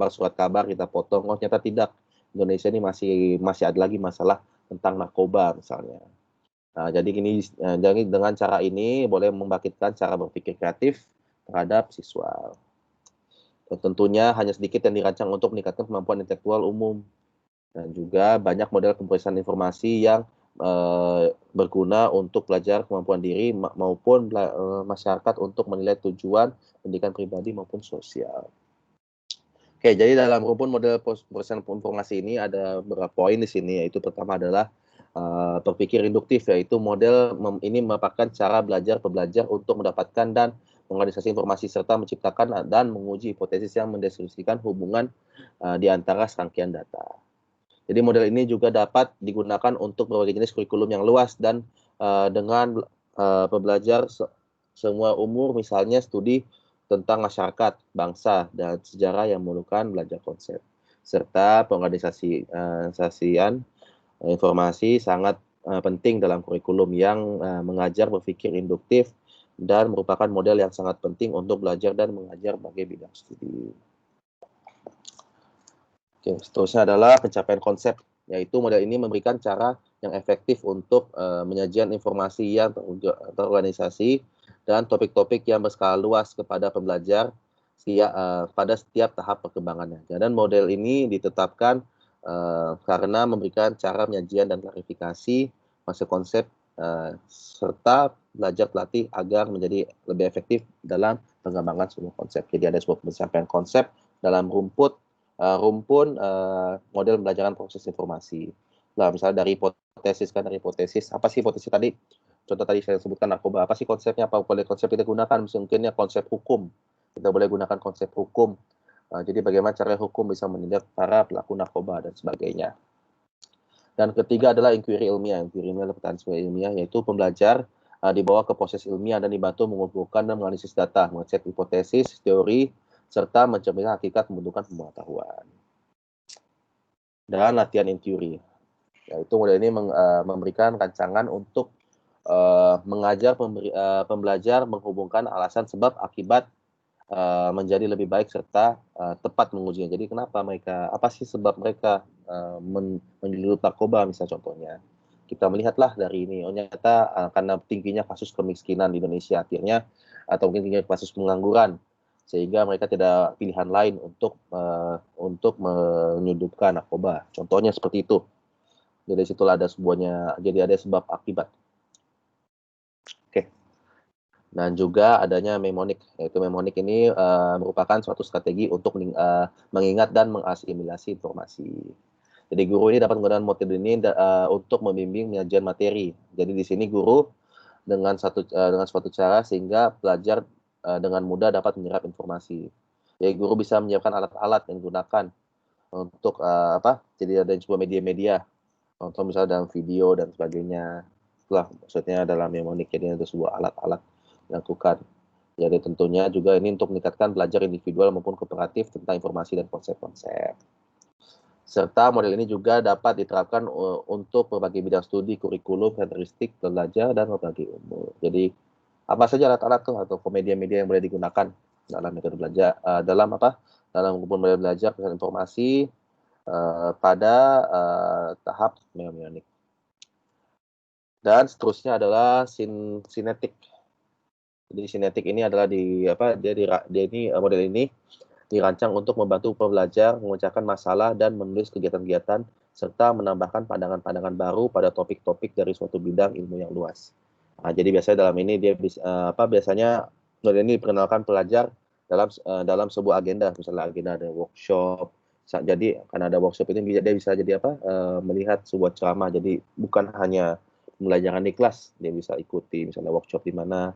surat kabar kita potong. Oh ternyata tidak, Indonesia ini masih ada lagi masalah tentang narkoba misalnya. Nah, jadi dengan cara ini boleh membangkitkan cara berpikir kreatif terhadap siswa. Dan tentunya hanya sedikit yang dirancang untuk meningkatkan kemampuan intelektual umum. Dan juga banyak model pemrosesan informasi yang berguna untuk pelajar kemampuan diri maupun masyarakat untuk menilai tujuan pendidikan pribadi maupun sosial. Oke, jadi dalam rumpun model proses informasi ini ada beberapa poin di sini, yaitu pertama adalah berpikir induktif, yaitu model ini merupakan cara belajar pembelajar untuk mendapatkan dan mengorganisasi informasi serta menciptakan dan menguji hipotesis yang mendeskripsikan hubungan di antara serangkaian data. Jadi model ini juga dapat digunakan untuk berbagai jenis kurikulum yang luas dan dengan pembelajar semua umur, misalnya studi tentang masyarakat, bangsa, dan sejarah yang memerlukan belajar konsep. Serta pengorganisasian informasi sangat penting dalam kurikulum yang mengajar berpikir induktif dan merupakan model yang sangat penting untuk belajar dan mengajar berbagai bidang studi. Oke, seterusnya adalah pencapaian konsep, yaitu model ini memberikan cara yang efektif untuk menyajikan informasi yang terorganisasi dan topik-topik yang berskala luas kepada pembelajar pada setiap tahap perkembangannya. Dan model ini ditetapkan karena memberikan cara penyajian dan klarifikasi masuk konsep serta belajar pelatih agar menjadi lebih efektif dalam pengembangan sebuah konsep. Jadi ada sebuah pencapaian konsep dalam rumpun model pembelajaran proses informasi. Nah, misalnya dari hipotesis, apa sih hipotesis tadi? Contoh tadi saya sebutkan narkoba, apa sih konsepnya, apa boleh konsep kita gunakan, mungkinnya konsep hukum, kita boleh gunakan konsep hukum, jadi bagaimana cara hukum bisa menindak para pelaku narkoba dan sebagainya. Dan ketiga adalah inquiry ilmiah adalah pertanyaan ilmiah, yaitu pembelajar dibawa ke proses ilmiah dan dibantu mengumpulkan dan menganalisis data, mengecek hipotesis, teori, serta mencerminkan hakikat pembentukan pengetahuan. Dan latihan inquiry, yaitu model ini memberikan rancangan untuk mengajar pembelajar menghubungkan alasan sebab akibat menjadi lebih baik serta tepat mengujinya. Jadi kenapa mereka, apa sih sebab mereka menyeludup narkoba misalnya contohnya. Kita melihatlah dari ini, ternyata karena tingginya kasus kemiskinan di Indonesia akhirnya, atau mungkin tingginya kasus pengangguran, sehingga mereka tidak pilihan lain untuk menyeludupkan narkoba. Contohnya seperti itu. Jadi situlah ada jadi ada sebab akibat. Oke. Dan juga adanya mnemonik, yaitu mnemonik ini merupakan suatu strategi untuk mengingat dan mengasimilasi informasi. Jadi guru ini dapat menggunakan metode ini untuk membimbing penyajian materi. Jadi di sini guru dengan suatu cara sehingga pelajar dengan mudah dapat menyerap informasi. Jadi guru bisa menyiapkan alat-alat yang digunakan untuk Jadi ada sebuah media-media, contoh misalnya dalam video dan sebagainya. Itulah maksudnya dalam mnemonik, jadi ada sebuah alat-alat dilakukan. Jadi tentunya juga ini untuk meningkatkan belajar individual maupun kooperatif tentang informasi dan konsep-konsep. Serta model ini juga dapat diterapkan untuk berbagai bidang studi, kurikulum, karakteristik belajar, dan berbagai umur. Jadi apa saja alat-alat atau media-media yang boleh digunakan dalam metode belajar, dalam rumpun model belajar informasi pada tahap mnemonik. Dan seterusnya adalah sinetik. Jadi sinetik ini adalah model ini dirancang untuk membantu pembelajar memecahkan masalah dan menulis kegiatan-kegiatan serta menambahkan pandangan-pandangan baru pada topik-topik dari suatu bidang ilmu yang luas. Nah, jadi biasanya dalam ini biasanya model ini diperkenalkan pelajar dalam sebuah agenda, misalnya agenda ada workshop. Jadi karena ada workshop ini dia bisa jadi melihat sebuah ceramah. Jadi bukan hanya pembelajaran di kelas, dia bisa ikuti misalnya workshop di mana,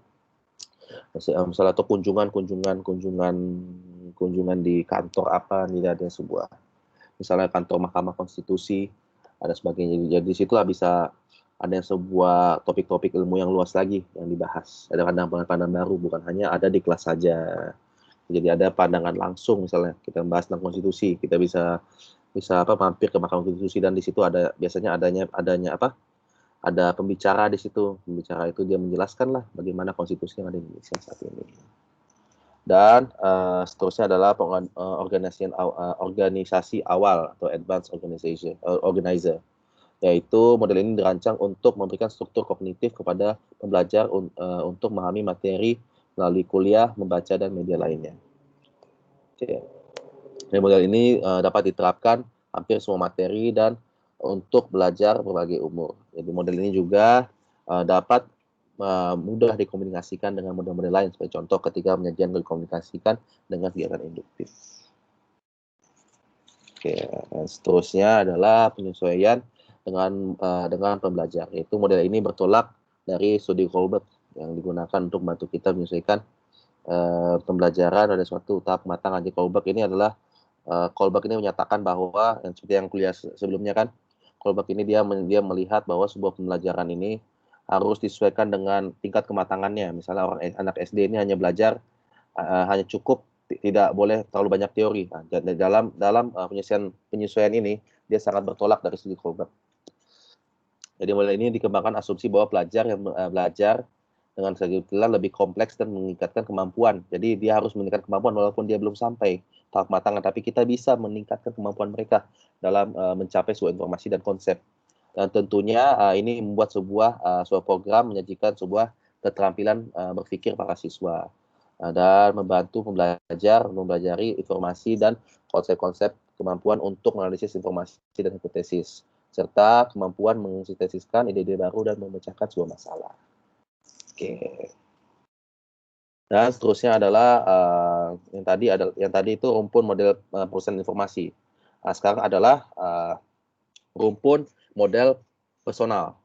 misalnya atau kunjungan di kantor apa, tidak ada sebuah misalnya kantor Mahkamah Konstitusi ada sebagainya. Jadi situlah bisa ada sebuah topik-topik ilmu yang luas lagi yang dibahas, ada pandangan-pandangan baru, bukan hanya ada di kelas saja. Jadi ada pandangan langsung, misalnya kita membahas tentang konstitusi, kita bisa mampir ke Mahkamah Konstitusi, dan di situ biasanya ada pembicara di situ. Pembicara itu dia menjelaskan lah bagaimana konstitusi yang ada di Indonesia saat ini. Dan seterusnya adalah organisasi awal atau advanced organizer, yaitu model ini dirancang untuk memberikan struktur kognitif kepada pembelajar untuk memahami materi melalui kuliah, membaca, dan media lainnya. Oke. Model ini dapat diterapkan hampir semua materi dan untuk belajar berbagai umur. Jadi model ini juga dapat mudah dikomunikasikan dengan model-model lain. Sebagai contoh ketika penyajian dikomunikasikan dengan kegiatan induktif. Oke, seterusnya adalah penyesuaian dengan pembelajar. Yaitu model ini bertolak dari studi Kohlberg yang digunakan untuk membantu kita menyesuaikan pembelajaran pada suatu tahap kematangan. Jadi Kohlberg ini adalah Kohlberg ini menyatakan bahwa yang seperti yang kuliah sebelumnya kan, Kohlberg ini dia melihat bahwa sebuah pembelajaran ini harus disesuaikan dengan tingkat kematangannya. Misalnya anak SD ini hanya belajar hanya cukup, tidak boleh terlalu banyak teori. Nah, dalam penyesuaian ini dia sangat bertolak dari studi Kohlberg. Jadi mulai ini dikembangkan asumsi bahwa pelajar yang belajar dengan segitiga lebih kompleks dan meningkatkan kemampuan. Jadi dia harus meningkatkan kemampuan walaupun dia belum sampai tahap kematangan, tapi kita bisa meningkatkan kemampuan mereka dalam mencapai sebuah informasi dan konsep. Dan tentunya ini membuat sebuah program menyajikan sebuah keterampilan berpikir para siswa. Dan membantu pembelajar mempelajari informasi dan konsep-konsep kemampuan untuk menganalisis informasi dan hipotesis, serta kemampuan mensintesiskan ide-ide baru dan memecahkan sebuah masalah. Oke. Dan seterusnya adalah yang tadi itu rumpun model perusahaan informasi. Nah, sekarang adalah rumpun model personal.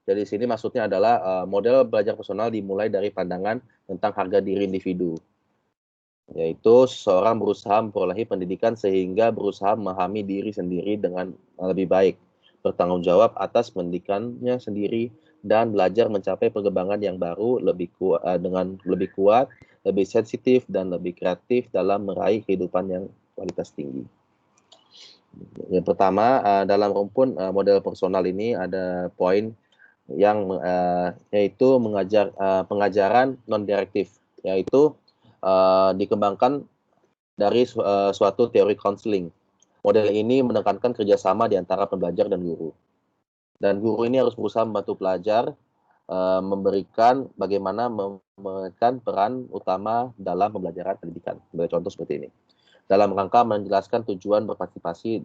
Jadi di sini maksudnya adalah model belajar personal dimulai dari pandangan tentang harga diri individu, yaitu seseorang berusaha memperoleh pendidikan sehingga berusaha memahami diri sendiri dengan lebih baik, bertanggung jawab atas pendidikannya sendiri, dan belajar mencapai perkembangan yang baru dengan lebih kuat, lebih sensitif, dan lebih kreatif dalam meraih kehidupan yang kualitas tinggi. Yang pertama, dalam rumpun model personal ini ada poin yang yaitu pengajaran non-direktif, yaitu dikembangkan dari suatu teori konseling. Model ini menekankan kerjasama di antara pembelajar dan guru. Dan guru ini harus berusaha membantu pelajar memberikan bagaimana memberikan peran utama dalam pembelajaran pendidikan. Sebagai contoh seperti ini. Dalam rangka menjelaskan tujuan berpartisipasi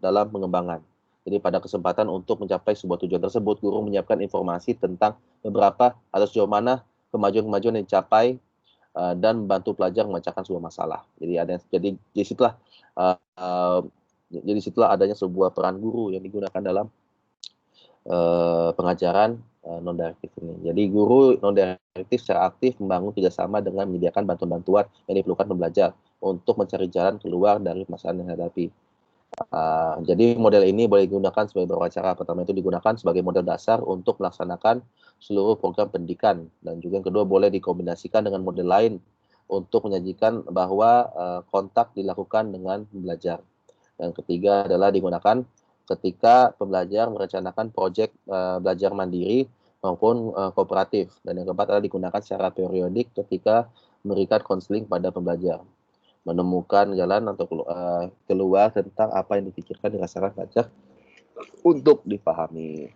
dalam pengembangan. Jadi pada kesempatan untuk mencapai sebuah tujuan tersebut, guru menyiapkan informasi tentang beberapa atau sejauh mana kemajuan-kemajuan yang dicapai dan membantu pelajar memecahkan sebuah masalah. Jadi disitulah adanya sebuah peran guru yang digunakan dalam pengajaran non-direktif ini. Jadi guru non-direktif secara aktif membangun kerjasama dengan menyediakan bantuan-bantuan yang diperlukan pembelajar untuk mencari jalan keluar dari masalah yang dihadapi. Jadi model ini boleh digunakan sebagai beberapa cara. Pertama itu digunakan sebagai model dasar untuk melaksanakan seluruh program pendidikan, dan juga yang kedua boleh dikombinasikan dengan model lain untuk menyajikan bahwa kontak dilakukan dengan pembelajar. Yang ketiga adalah digunakan ketika pembelajar merencanakan proyek belajar mandiri maupun kooperatif, dan yang keempat adalah digunakan secara periodik ketika memberikan konseling pada pembelajar, menemukan jalan atau keluar tentang apa yang dipikirkan dirasakan pelajar untuk dipahami.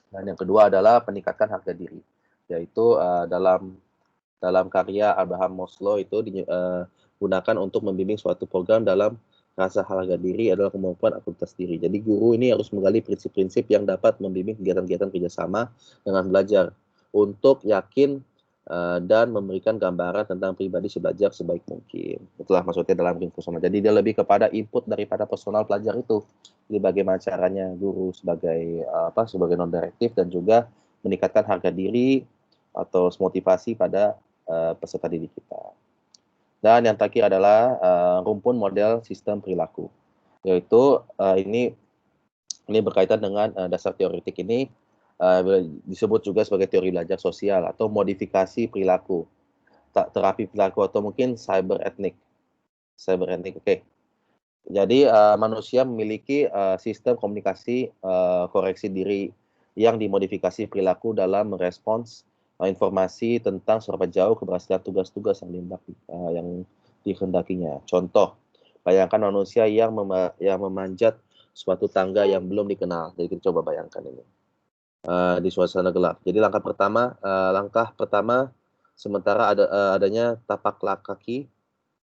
Dan yang kedua adalah meningkatkan harga diri, yaitu dalam karya Abraham Maslow itu digunakan untuk membimbing suatu program dalam rasa harga diri adalah kemampuan akutivitas diri. Jadi guru ini harus menggali prinsip-prinsip yang dapat membimbing kegiatan-kegiatan kerjasama dengan belajar untuk yakin dan memberikan gambaran tentang pribadi si belajar sebaik mungkin. Itulah maksudnya dalam personal. Jadi dia lebih kepada input daripada personal pelajar itu. Jadi bagaimana caranya guru sebagai non-direktif dan juga meningkatkan harga diri atau motivasi pada peserta didik kita. Dan yang terakhir adalah rumpun model sistem perilaku, yaitu ini berkaitan dengan dasar teoretik ini disebut juga sebagai teori belajar sosial atau modifikasi perilaku, terapi perilaku atau mungkin cyber ethnic. Oke. Jadi manusia memiliki sistem komunikasi koreksi diri yang dimodifikasi perilaku dalam merespons informasi tentang seberapa jauh keberhasilan tugas-tugas yang dikehendakinya. Contoh, bayangkan manusia yang memanjat suatu tangga yang belum dikenal. Jadi kita coba bayangkan ini di suasana gelap. Jadi langkah pertama sementara adanya tapak kaki.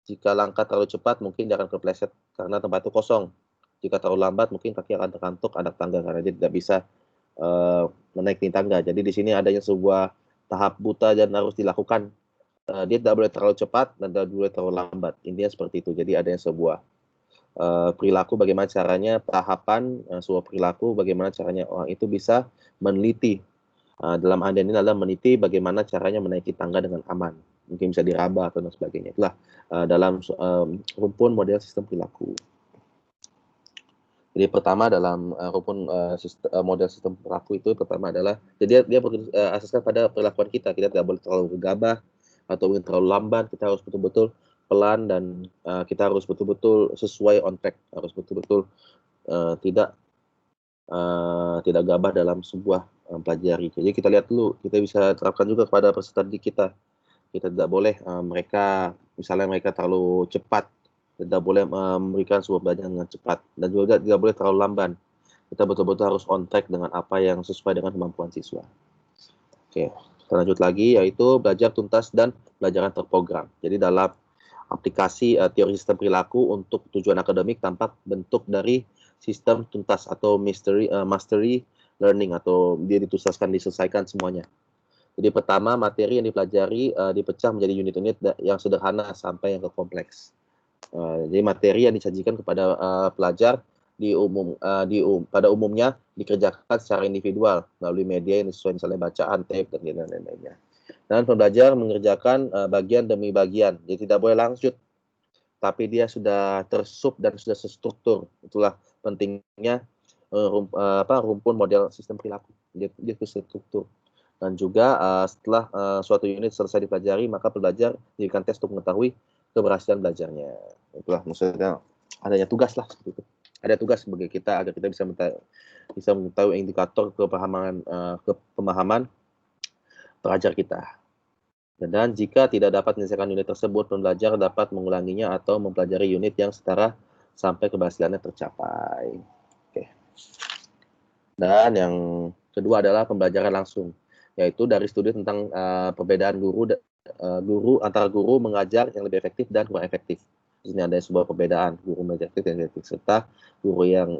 Jika langkah terlalu cepat mungkin dia akan kepleset karena tempat itu kosong. Jika terlalu lambat mungkin kaki akan terkantuk anak tangga karena dia tidak bisa menaiki tangga. Jadi di sini adanya sebuah tahap buta dan harus dilakukan. Dia tidak boleh terlalu cepat dan tidak boleh terlalu lambat. Intinya seperti itu. Jadi adanya sebuah perilaku, bagaimana caranya tahapan sebuah perilaku, bagaimana caranya orang itu bisa meneliti. Dalam ADN ini adalah meneliti bagaimana caranya menaiki tangga dengan aman. Mungkin bisa diraba atau dan sebagainya. Itulah dalam rumpun model sistem perilaku. Jadi pertama dalam rumpun model sistem perilaku itu pertama adalah, jadi dia asaskan pada perilakuan kita. Kita tidak boleh terlalu gegabah atau terlalu lamban. Kita harus betul-betul pelan dan kita harus betul-betul sesuai on track. Harus betul-betul tidak gabah dalam sebuah pelajari. Jadi kita lihat dulu, kita bisa terapkan juga kepada peserta didik kita. Kita tidak boleh misalnya mereka terlalu cepat, tidak boleh memberikan sebuah belajar dengan cepat, dan juga tidak boleh terlalu lamban. Kita betul-betul harus on track dengan apa yang sesuai dengan kemampuan siswa. Oke, kita lanjut lagi, yaitu belajar tuntas dan pelajaran terprogram. Jadi dalam aplikasi teori sistem perilaku untuk tujuan akademik tampak bentuk dari sistem tuntas atau mastery learning, atau dia diselesaikan semuanya. Jadi pertama, materi yang dipelajari dipecah menjadi unit-unit yang sederhana sampai yang ke kompleks. Jadi materi yang disajikan kepada pelajar pada umumnya dikerjakan secara individual melalui media yang sesuai, misalnya bacaan, tape, dan lain-lainnya. Dan pembelajar mengerjakan bagian demi bagian, jadi tidak boleh langsung, tapi dia sudah tersub dan sudah terstruktur. Itulah pentingnya rumpun model sistem perilaku, dia terstruktur. Dan juga setelah suatu unit selesai dipelajari, maka pelajar diberikan tes untuk mengetahui keberhasilan belajarnya. Itulah maksudnya adanya tugas lah seperti itu. Ada tugas bagi kita agar kita bisa mengetahui indikator pemahaman pelajar kita. Dan jika tidak dapat menyelesaikan unit tersebut, pembelajar dapat mengulanginya atau mempelajari unit yang setara sampai keberhasilannya tercapai. Oke. Dan yang kedua adalah pembelajaran langsung, yaitu dari studi tentang perbedaan antara guru mengajar yang lebih efektif dan kurang efektif. Di sini ada sebuah perbedaan guru mengajar efektif dan efektif, serta guru yang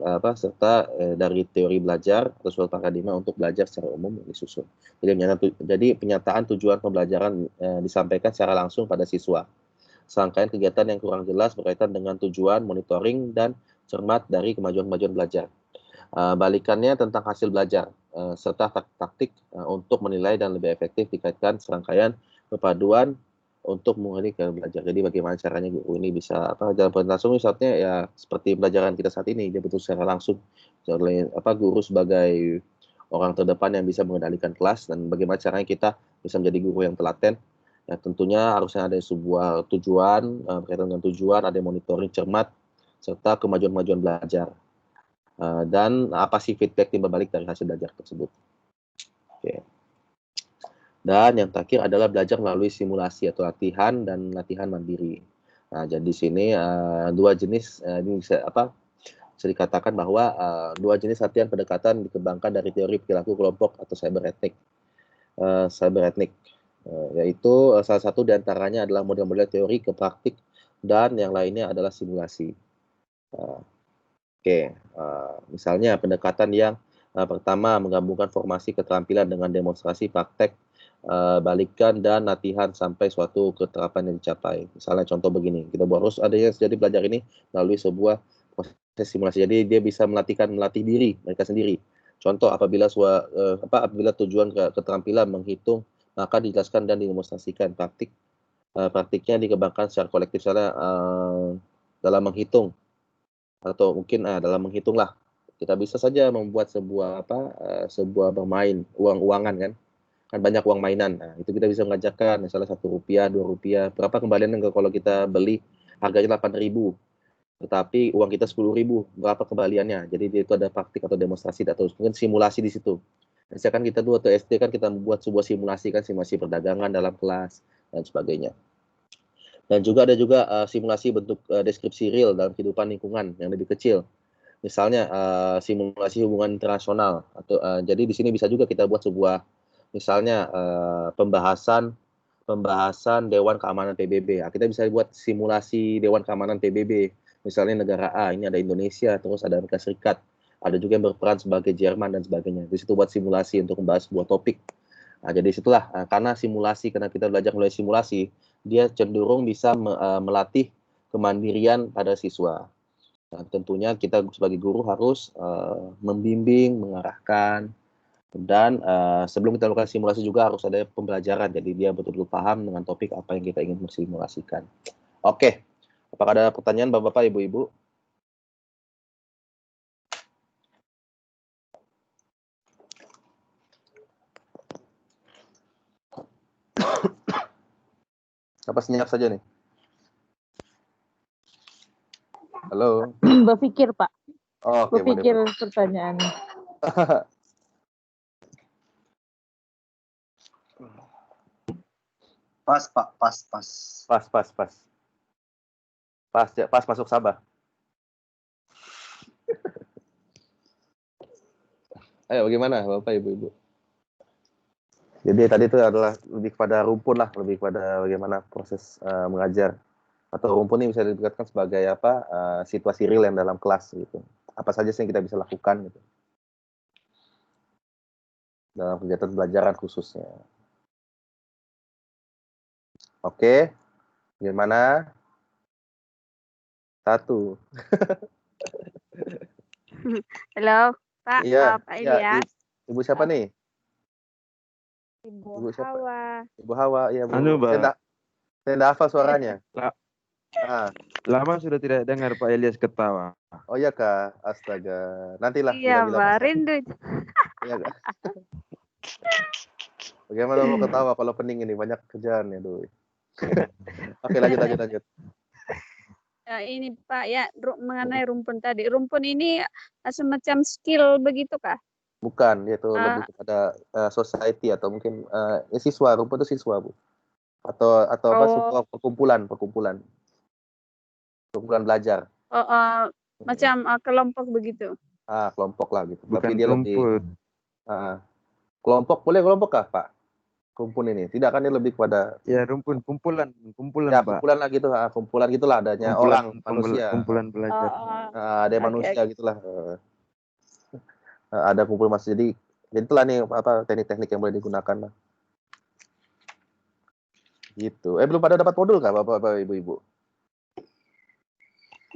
dari teori belajar atau suatu paradigma untuk belajar secara umum yang disusun. Jadi penyataan tujuan pembelajaran disampaikan secara langsung pada siswa. Serangkaian kegiatan yang kurang jelas berkaitan dengan tujuan, monitoring, dan cermat dari kemajuan-kemajuan belajar. Balikannya tentang hasil belajar, serta taktik untuk menilai dan lebih efektif dikaitkan serangkaian kepaduan untuk mengurangi belajar. Jadi bagaimana caranya guru ini bisa dalam langsung, misalnya ya seperti pelajaran kita saat ini, dia betul secara langsung. Guru sebagai orang terdepan yang bisa mengendalikan kelas, dan bagaimana caranya kita bisa menjadi guru yang telaten. Ya, tentunya harusnya ada sebuah tujuan, berkaitan dengan tujuan, ada monitoring cermat, serta kemajuan-kemajuan belajar. Dan apa sih feedback timbal balik dari hasil belajar tersebut. Oke. Dan yang terakhir adalah belajar melalui simulasi atau latihan dan latihan mandiri. Nah, jadi di sini dua jenis ini bisa dikatakan bahwa dua jenis latihan pendekatan dikembangkan dari teori perilaku kelompok atau cyber ethnic. Yaitu salah satu diantaranya adalah model-model teori ke praktik, dan yang lainnya adalah simulasi. Misalnya pendekatan yang pertama menggabungkan formasi keterampilan dengan demonstrasi praktek, balikan dan latihan sampai suatu keterapan yang dicapai. Misalnya contoh begini, kita harus adanya jadi belajar ini melalui sebuah proses simulasi. Jadi dia bisa melatih diri mereka sendiri. Contoh, apabila tujuan keterampilan menghitung, maka dijelaskan dan didemonstrasikan. Praktiknya dikembangkan secara kolektif, misalnya dalam menghitung, atau mungkin dalam menghitung lah. Kita bisa saja membuat sebuah bermain uang-uangan kan banyak uang mainan. Nah, itu kita bisa mengajarkan misalnya Rp1, Rp2, berapa kembalian kalau kita beli harganya 8.000, tetapi uang kita 10.000, berapa kembaliannya. Jadi itu ada praktik atau demonstrasi atau mungkin simulasi di situ. Misalkan kita dulu atau SD kan kita membuat sebuah simulasi perdagangan dalam kelas dan sebagainya. Dan juga ada simulasi bentuk deskripsi real dalam kehidupan lingkungan yang lebih kecil. Misalnya simulasi hubungan internasional atau jadi di sini bisa juga kita buat sebuah misalnya pembahasan Dewan Keamanan PBB. Kita bisa buat simulasi Dewan Keamanan PBB. Misalnya negara A, ini ada Indonesia, terus ada Amerika Serikat, ada juga yang berperan sebagai Jerman dan sebagainya. Di situ buat simulasi untuk membahas sebuah topik. Nah, jadi situlah karena kita belajar melalui simulasi, dia cenderung bisa melatih kemandirian pada siswa. Nah, tentunya kita sebagai guru harus membimbing, mengarahkan, dan sebelum kita lakukan simulasi juga harus ada pembelajaran. Jadi dia betul-betul paham dengan topik apa yang kita ingin simulasikan. Oke, apakah ada pertanyaan Bapak-Bapak, Ibu-Ibu? Apa senyap saja nih? Halo. Berpikir Pak. Oh, oke, Berpikir boleh. pertanyaan. Pas, Pak, pas. Pas masuk Sabah. Ayo, bagaimana Bapak, Ibu-Ibu? Jadi tadi itu adalah lebih kepada rumpun lah, lebih kepada bagaimana proses mengajar. Atau rumpun ini bisa dikatakan sebagai apa, situasi real yang dalam kelas gitu. Apa saja sih yang kita bisa lakukan gitu. Dalam kegiatan pembelajaran khususnya. Oke, gimana? 1. Halo, Pak. Iya, Pak iya. Ilyas. Ibu siapa nih? Ibu siapa? Hawa. Ibu Hawa, iya Bu. Anu, Mbak. Saya enggak hafal suaranya. Lama sudah tidak dengar Pak Ilyas ketawa. Oh iya Kak, astaga. Nantilah Iya, bila-bila Mbak, masak. rindu. Iya Kak. Bagaimana mau ketawa kalau pening ini banyak kerjaan ya, Doi. Oke, lanjut. Ini Pak ya, mengenai rumpun tadi. Rumpun ini semacam skill begitu kah? Bukan, itu lebih kepada society atau mungkin siswa, rumpun itu siswa, Bu. Atau apa, sebuah perkumpulan belajar. Macam kelompok begitu. Kelompok lah gitu. Bukan Tapi dia rumput. lebih kelompok, boleh kelompok kah, Pak? Rumpun ini. Tidak kan dia lebih kepada Ya, rumpun, kumpulan ya, Pak. kumpulan lah gitu, kumpulan gitulah adanya manusia. Kumpulan belajar. Ada manusia gitulah. Ada kumpul manusia. Jadi itulah nih apa teknik-teknik yang boleh digunakan lah. Gitu. Belum pada dapat modul nggak Bapak Ibu-Ibu?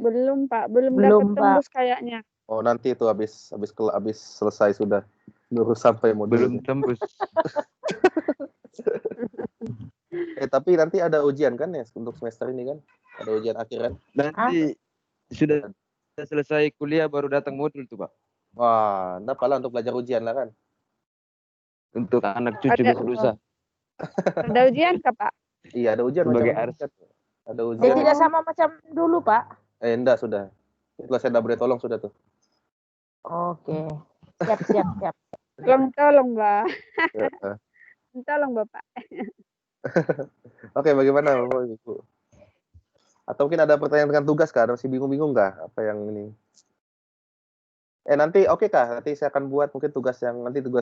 Belum Pak, belum dapat tembus kayaknya. Oh, nanti itu habis selesai sudah baru sampai modul. Belum tembus. Tapi nanti ada ujian kan ya untuk semester ini kan? Ada ujian akhir kan? Nanti sudah selesai kuliah baru datang modul tuh, Pak. Wah, enggak apalah untuk belajar ujian lah kan? Untuk anak cucu besok lusa. Ada ujian kah, Pak? Iya, ada ujian sebagai macam ada ujian. Tidak sama macam dulu, Pak. Enggak, sudah. Setelah saya boleh tolong sudah tuh. Oke. Siap. Tolong, Mbak. Tolong, Bapak. Oke, bagaimana Bapak Ibu? Atau mungkin ada pertanyaan dengan tugas kah? Masih bingung-bingung nggak apa yang ini? Nanti oke kah? Nanti saya akan buat mungkin tugas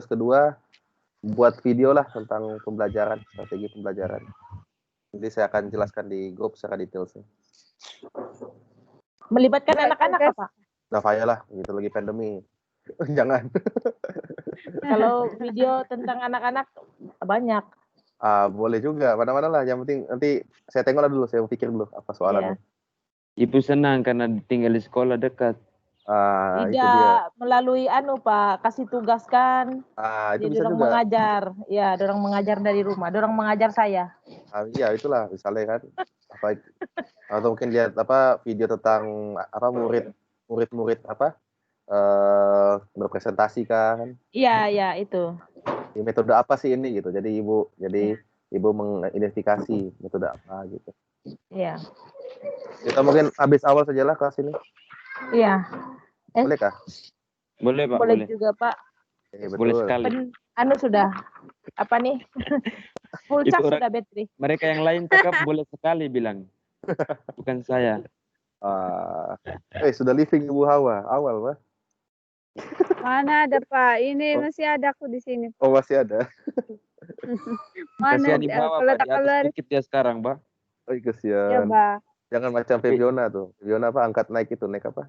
kedua buat video lah tentang pembelajaran, strategi pembelajaran. Jadi saya akan jelaskan di grup secara detail sih. Melibatkan anak-anak apa? Nah, lah, gitu lagi pandemi. Jangan. Kalau video tentang anak-anak banyak. Boleh juga, mana-mana lah. Yang penting nanti saya tengok lah dulu, saya pikir dulu apa soalannya. Ibu senang karena tinggal di sekolah dekat. Tidak melalui Pak, kasih tugas kan. Itu jadi bisa dorang juga. mengajar, ya dorang mengajar dari rumah, dorang mengajar saya. Iya itulah misalnya kan. Atau mungkin lihat video tentang murid-murid berpresentasi kan. Iya itu. Metode apa sih ini gitu. Jadi ibu mengidentifikasi metode apa gitu. Iya. Kita mungkin habis awal sajalah kelas ini. Iya. Boleh kah? Boleh Pak. Boleh juga Pak. Betul. Boleh sekali. Sudah apa nih? Full charge sudah battery. Mereka yang lain cakap boleh sekali bilang. Bukan saya. Sudah living Ibu Hawa awal Pak. Mana ada Pak? Ini masih ada aku di sini. Oh masih ada. Mana? Kasihan Ibu Hawa Pak, di atas sedikit dia sekarang Pak. Oh kasihan. Ya Pak. Jangan macam Febiona tuh. Febiona angkat naik apa?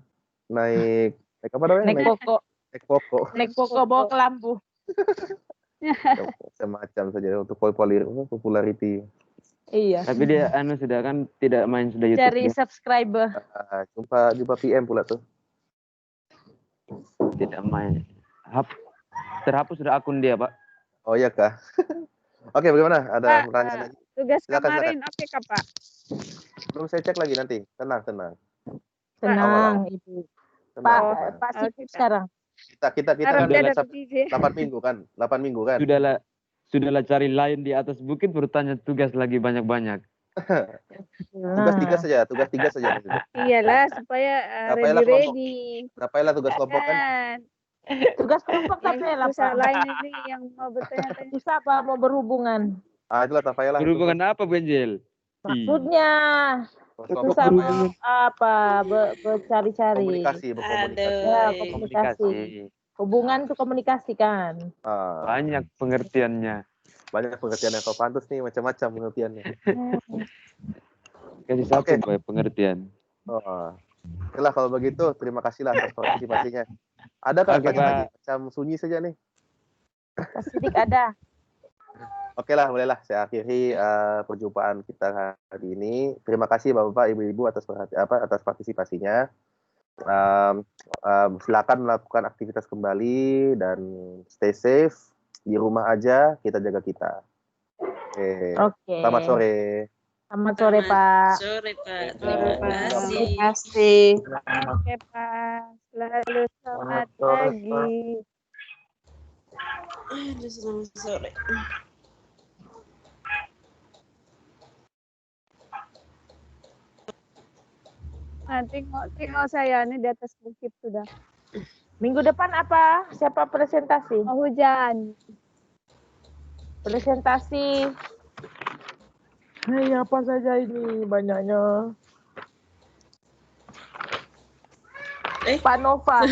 Naik apa namanya? Naik pokok bawa ke lampu. Semacam saja untuk popularity. Iya. Tapi dia sudah kan tidak main sudah YouTube. Cari subscriber. Jumpa PM pula tuh. Tidak main. Terhapus sudah akun dia, Pak. Oh iya kah? Oke, bagaimana? Ada Pak, pertanyaan lagi? tugas Silakan, kemarin oke kah, Pak? Belum saya cek lagi nanti. Tenang. Tenang, Ibu. Pak sibuk sekarang. Kita Harap dia kan dapat izin. 8 minggu kan? 8 minggu kan? Sudahlah cari lain di atas bukit bertanya tugas lagi banyak-banyak. Tugas 3 saja. Iyalah supaya ready. Gapailah tugas kelompok kan? Tugas kelompok tapi lah Susah Pak. lain ini yang mau bertanya-tanya. Susah Pak mau berhubungan. Itulah Tafailah. Berhubungan apa, Benjel? Maksudnya susah mau bercari-cari. Komunikasi. Ya, komunikasi. Hubungan itu komunikasi kan. Banyak pengertiannya. Banyak pengertiannya. Kau pantas nih macam-macam pengertiannya. Kasih satu pengertian. Oke kalau begitu terima kasihlah atas partisipasinya. Ada kan lagi macam sunyi saja nih. Sidik ada. Oke lah, bolehlah saya akhiri perjumpaan kita hari ini. Terima kasih Bapak, Ibu-ibu atas partisipasinya. Silakan melakukan aktivitas kembali dan stay safe di rumah aja, kita jaga kita. Oke. Selamat sore. Selamat sore Pak. Terima kasih. Oke Pak. Selalu selamat pagi. Selamat sore. Nah, tengok saya ini di atas bukit sudah. Minggu depan apa? Siapa presentasi? Mau hujan. Presentasi. Apa saja ini banyaknya. Pak Nova.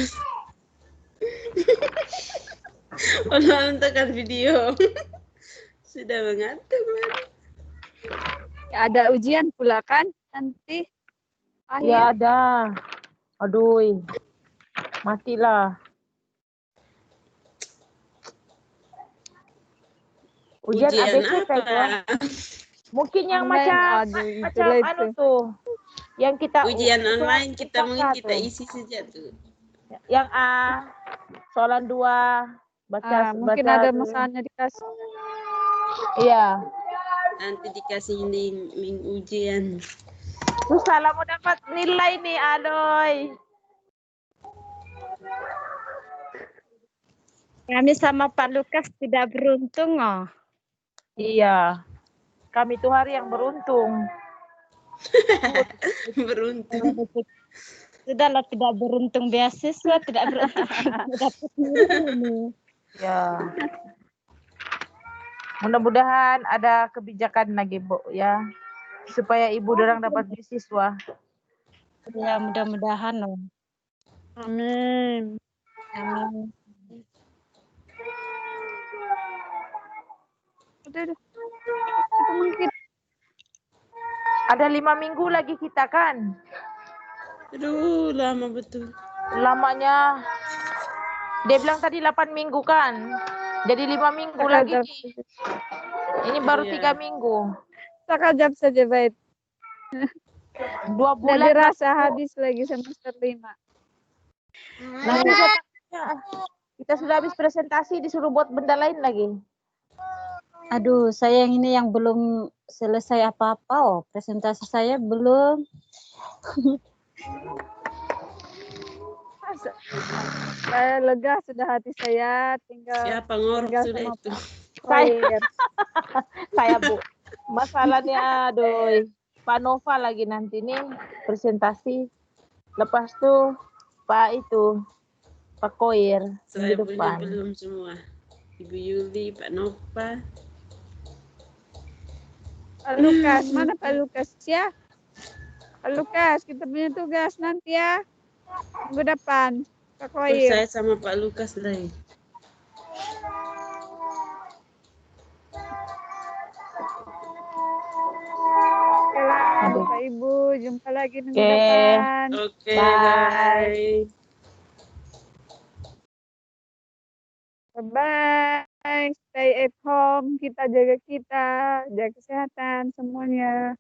Menonton video. Sudah mengantuk. Ya, ada ujian pula kan nanti. Ya ada. Aduh. Matilah. Ujian ABC kayaknya. Mungkin yang macam tuh. Yang kita ujian online kita mungkin kita isi saja tuh. Yang A soalan 2 mungkin ada masalahnya dikasih. Iya. Nanti dikasih link ujian. Susah lah mau dapat nilai nih, adoy. Kami sama Pak Lukas tidak beruntung, oh. Iya. Kami tuh hari yang beruntung. Beruntung. Sudahlah tidak beruntung beasiswa, tidak beruntung dapat nilai. Ya. Mudah-mudahan ada kebijakan lagi, Bu, ya. Supaya ibu dorang dapat beasiswa. Ya, mudah-mudahan, oh. Amin. Amin. Udah. Itu mungkin. Ada 5 minggu lagi kita kan? Aduh, lama betul. Lamanya. Dia bilang tadi 8 minggu kan? Jadi 5 minggu lagi. Ini baru 3 minggu. Sekejap saja baik. 2 bulan. Tidak dirasa habis lagi semester 5. Nah, kita sudah habis presentasi, disuruh buat benda lain lagi. Aduh, saya yang ini yang belum selesai apa-apa, oh. Presentasi saya belum. Saya lega sudah hati saya, tinggal siapa ngorok sudah itu. Saya Bu. Masalahnya aduh, Pak Nova lagi nanti nih presentasi. Lepas tuh Pak Koir Saya minggu depan. Belum semua. Ibu Yuli, Pak Nova. Pak Lukas, mana Pak Lukas ya? Pak Lukas, kita punya tugas nanti ya. Minggu depan. Pak Koir. Saya sama Pak Lukas lagi. Bapak Ibu, jumpa lagi minggu depan. Oke, bye. Bye. Stay stay at home, kita jaga kesehatan semuanya.